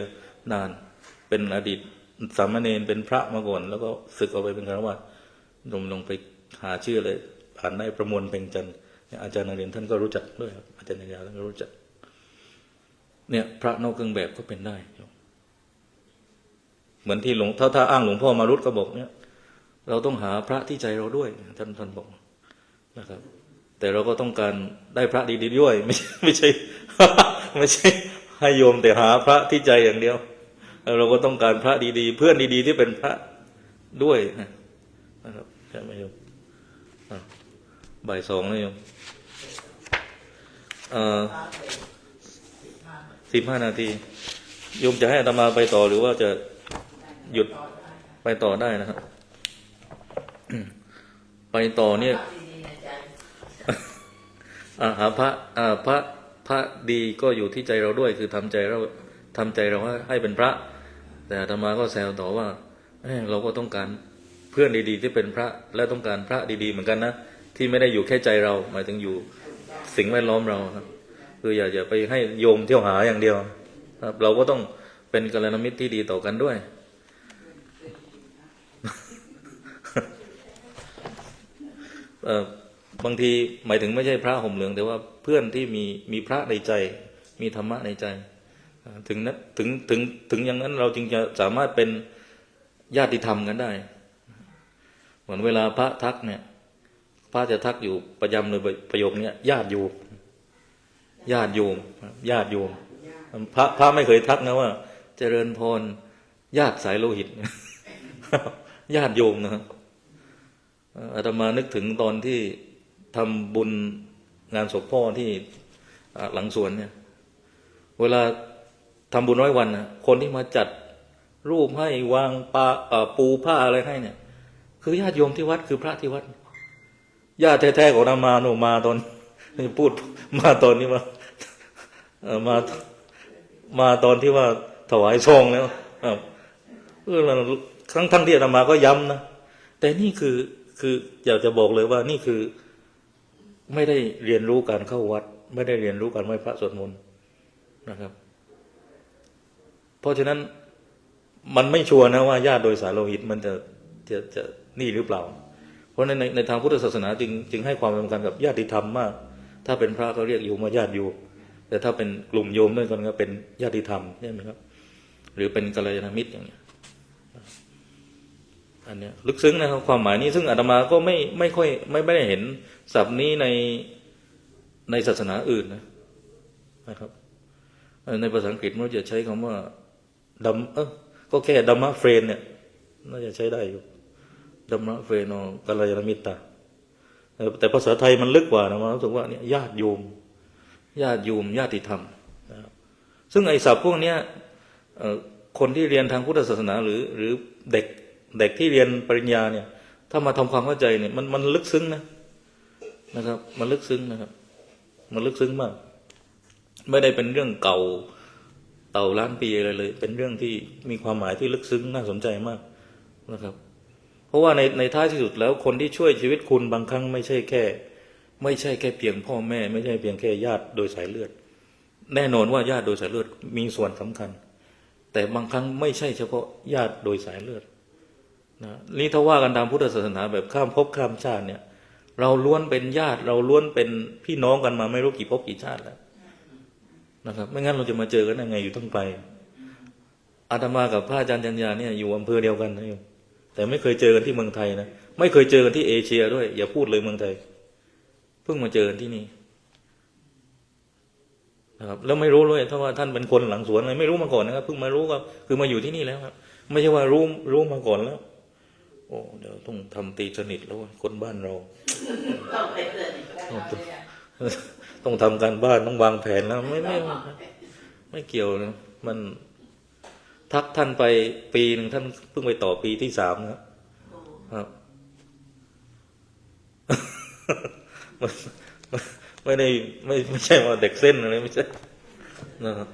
นานเป็นอดีตสามเณรเป็นพระมาก่อนแล้วก็ศึกออกไปเป็นฆราวาสลงไปหาชื่อเลยอ่านได้ประมวลเพ็งจันทร์อาจารย์นเรนท่านก็รู้จักด้วยครับอาจารย์นยาท่านก็รู้จักเนี่ยพระนอกเครื่องแบบก็เป็นได้เหมือนที่ถ้าอ้างหลวงพ่อมารุตก็บอกเนี่ยเราต้องหาพระที่ใจเราด้วยท่านบอกนะครับแต่เราก็ต้องการได้พระดีๆด้วยไม่ใช่ ไม่ใช่ให้โยมแต่หาพระที่ใจอย่างเดียวเราก็ต้องการพระดีๆเพื่อนดีๆที่เป็นพระด้วยนะครับใช่ไหมโยมบ่าย 2นะโยม15 นาทีโยมจะให้อาตมาไปต่อหรือว่าจะหยุดไปต่อได้นะครับไปต่อเนี่ยหาพระดีก็อยู่ที่ใจเราด้วยคือทำใจเราให้เป็นพระแต่อาตมาก็แซวต่อว่าเราก็ต้องการเพื่อนดีๆที่เป็นพระและต้องการพระดีๆเหมือนกันนะที่ไม่ได้อยู่แค่ใจเราหมายถึงอยู่สิ่งแวดล้อมเราครับคืออย่าไปให้โยมเที่ยวหาอย่างเดียวครับเราก็ต้องเป็นกัลยาณมิตรที่ดีต่อกันด้วยบางทีหมายถึงไม่ใช่พระห่มเหลืองแต่ว่าเพื่อนที่มีพระในใจมีธรรมะในใจถึงอย่างนั้นเราจึงจะสามารถเป็นญาติธรรมกันได้เหมือนเวลาพระทักเนี่ยพระจะทักอยู่ประจำเลยประโยคนี้ญาติโยมพระไม่เคยทักนะว่าเจริญพรญาติสายโลหิต ญาติโยมนะครับอาตมานึกถึงตอนที่ทำบุญงานศพพ่อที่หลังสวนเนี่ยเวลาทำบุญ100 วันนะคนที่มาจัดรูปให้วางปูผ้าอะไรให้เนี่ยคือญาติโยมที่วัดคือพระที่วัดญาติแท้ๆของอาตมาโนมาตอนพูดมาตอนนี้มาตอนที่ว่าถวายซองแล้วทั้งที่อาตมาก็ย้ำนะแต่นี่คืออยากจะบอกเลยว่านี่คือไม่ได้เรียนรู้การเข้าวัดไม่ได้เรียนรู้การไหว้พระสวดมนต์นะครับเพราะฉะนั้นมันไม่ชัวร์นะว่าญาติโดยสายโลหิตมันจะนี่หรือเปล่าเพราะในทางพุทธศาสนาจึงให้ความสำคัญกับญาติธรรมมากถ้าเป็นพระก็เรียกโยมว่าญาติโยมแต่ถ้าเป็นกลุ่มโยมด้วยกันก็เป็นญาติธรรมใช่ไหมครับหรือเป็นกัลยาณมิตรอย่างนี้อันนี้ลึกซึ้งนะครับความหมายนี้ซึ่งอาตมาก็ไม่ค่อยไม่ได้เห็นศัพท์นี้ในศาสนาอื่นนะ นะครับในภาษาอังกฤษมันจะใช้คำว่าดัมก็แค่ดัมมะเฟรนเนี่ยน่าจะใช้ได้อยู่ดัมมะเฟรนกัลยาณมิตรแต่ภาษาไทยมันลึกกว่านะมันรู้สึกว่าเนี่ยญาติโยมญาติธรรมนะครับซึ่งไอ้ศัพท์พวกเนี้ยคนที่เรียนทางพุทธศาสนาหรือเด็กที่เรียนปริญญาเนี่ยถ้ามาทำความเข้าใจเนี่ยมันลึกซึ้งนะครับมันลึกซึ้งนะครับมันลึกซึ้งมากไม่ได้เป็นเรื่องเก่าล้านปีอะไรเลยเป็นเรื่องที่มีความหมายที่ลึกซึ้งน่าสนใจมากนะครับเพราะว่าในท้ายที่สุดแล้วคนที่ช่วยชีวิตคุณบางครั้งไม่ใช่แค่เพียงพ่อแม่ไม่ใช่เพียงแค่ญาติโดยสายเลือดแน่นอนว่าญาติโดยสายเลือดมีส่วนสำคัญแต่บางครั้งไม่ใช่เฉพาะญาติโดยสายเลือดนะนี่ถ้าว่ากันตามพุทธศาสนาแบบข้ามภพข้ามชาติเนี่ยเราล้วนเป็นญาติเราล้วนเป็นพี่น้องกันมาไม่รู้กี่ภพกี่ชาติแล้วนะครับไม่งั้นเราจะมาเจอกันยังไงอยู่ทั้งไปอาตมากับพระอาจารย์จัญญาเนี่ยอยู่อำเภอเดียวกันนะโยมแต่ไม่เคยเจอกันที่เมืองไทยนะไม่เคยเจอกันที่เอเชียด้วยอย่าพูดเลยเมืองไทยเพิ่งมาเจอกันที่นี่นะครับแล้วไม่รู้เลยถ้าว่าท่านเป็นคนหลังสวนอะไรไม่รู้มาก่อนนะครับเพิ่งมารู้ก็คือมาอยู่ที่นี่แล้วครับไม่ใช่ว่ารู้มาก่อนแล้วโอ้เดี๋ยวต้องทำตีสนิทแล้วคนบ้านเราต้องทำการบ้านต้องวางแผนแล้วไม่เกี่ยวนะมันทักท่านไปปีหนึ่งท่านเพิ่งไปต่อปีที่3นะครับไม่ใช่ว่าเด็กเส้นอะไรไม่ใช่นะครับ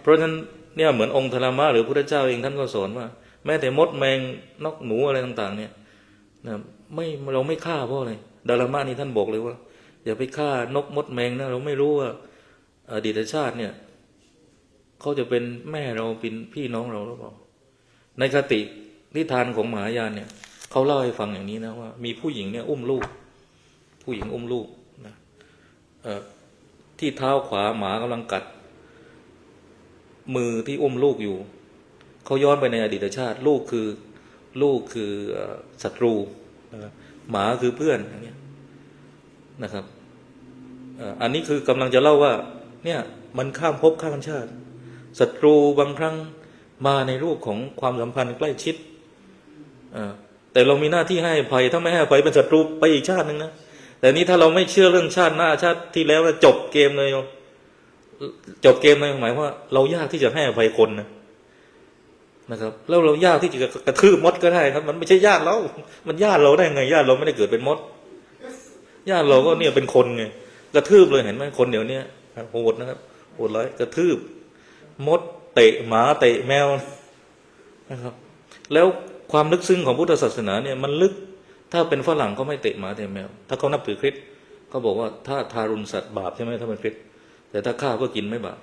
เพราะฉะนั้นเนี่ยเหมือนองค์ธรรมะหรือพระพุทธเจ้าเองท่านก็สอนว่าแม้แต่มดแมงนกหนูอะไรต่างๆเนี่ยนะเราไม่ฆ่าเพราะอะไรดารามานี่ท่านบอกเลยว่าอย่าไปฆ่านกมดแมงนะเราไม่รู้ว่าอดีตชาติเนี่ยเขาจะเป็นแม่เราเป็นพี่น้องเราหรือเปล่าในคตินิทานของมหายานเนี่ยเขาเล่าให้ฟังอย่างนี้นะว่ามีผู้หญิงเนี่ยอุ้มลูกนะที่เท้าขวาหมากำลังกัดมือที่อุ้มลูกอยู่เขาย้อนไปในอดีตชาติลูกคือศัตรูนะครับหมาคือเพื่อนอย่างเงี้ยนะครับอันนี้คือกำลังจะเล่าว่าเนี่ยมันข้ามภพข้ามชาติศัตรูบางครั้งมาในรูปของความสัมพันธ์ใกล้ชิดแต่เรามีหน้าที่ให้อภัยถ้าไม่ให้อภัยเป็นศัตรูไปอีกชาติหนึ่งนะแต่นี้ถ้าเราไม่เชื่อเรื่องชาติหน้าชาติที่แล้วจบเกมเลยจบเกมเลยหมายว่าเรายากที่จะให้อภัยคนนะครับแล้วเรายากที่จะกระทืบมดก็ได้ครับมันไม่ใช่ญาติเรามันญาติเราได้ไงญาติเราไม่ได้เกิดเป็นมดญาติเราก็เนี่ยเป็นคนไงกระทืบเลยเห็นไหมคนเดี๋ยวนี้โหดนะครับโหดร้ายกระทืบมดเตะหมาเตะแมวนะครับแล้วความลึกซึ้งของพุทธศาสนาเนี่ยมันลึกถ้าเป็นฝรั่งก็ไม่เตะหมาเตะแมวถ้าเขานับถือคริสต์เขาบอกว่าถ้าทารุณสัตว์บาปใช่ไหมถ้าเป็นคริสต์แต่ถ้าฆ่าก็กินไม่บาป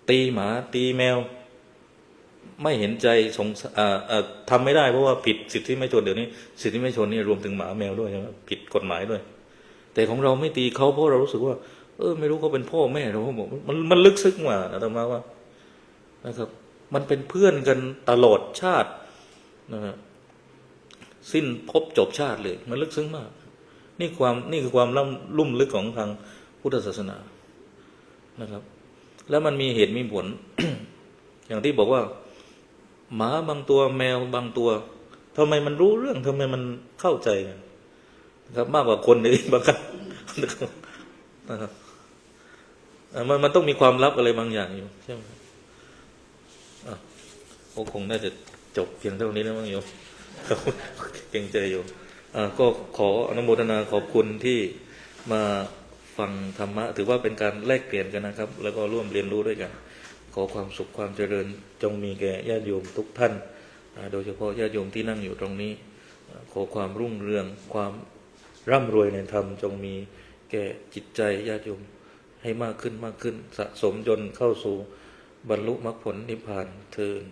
ตีหมาตีแมวไม่เห็นใจทำไม่ได้เพราะว่าผิดสิทธิมนุษยชนเดี๋ยวนี้สิทธิมนุษยชนนี่รวมถึงหมาแมวด้วยใช่ไหมผิดกฎหมายด้วยแต่ของเราไม่ตีเขาเพราะเรารู้สึกว่าไม่รู้เขาเป็นพ่อแม่เราบอกมันลึกซึ้งกว่าอาตมาว่านะครับมันเป็นเพื่อนกันตลอดชาตินะสิ้นภพจบชาติเลยมันลึกซึ้งมากนี่คือความลุ่มลึกของทางพุทธศาสนานะครับแล้วมันมีเหตุมีผล อย่างที่บอกว่าหมาบางตัวแมวบางตัวทำไมมันรู้เรื่องทำไมมันเข้าใจนะครับมากกว่าคนอื่นบางครั้งนะครับมันต้องมีความลับอะไรบางอย่างอยู่ใช่ไหมคงน่าจะจบเพียงเท่านี้แล้วมั้งโยมเก่งใจอยู่ก็ขออนุโมทนาขอบคุณที่มาฟังธรรมะถือว่าเป็นการแลกเปลี่ยนกันนะครับแล้วก็ร่วมเรียนรู้ด้วยกันขอความสุขความเจริญจงมีแก่ญาติโยมทุกท่านโดยเฉพาะญาติโยมที่นั่งอยู่ตรงนี้ขอความรุ่งเรืองความร่ำรวยในธรรมจงมีแก่จิตใจญาติโยมให้มากขึ้นสะสมจนเข้าสู่บรรลุมรรคผลนิพพานเทอญ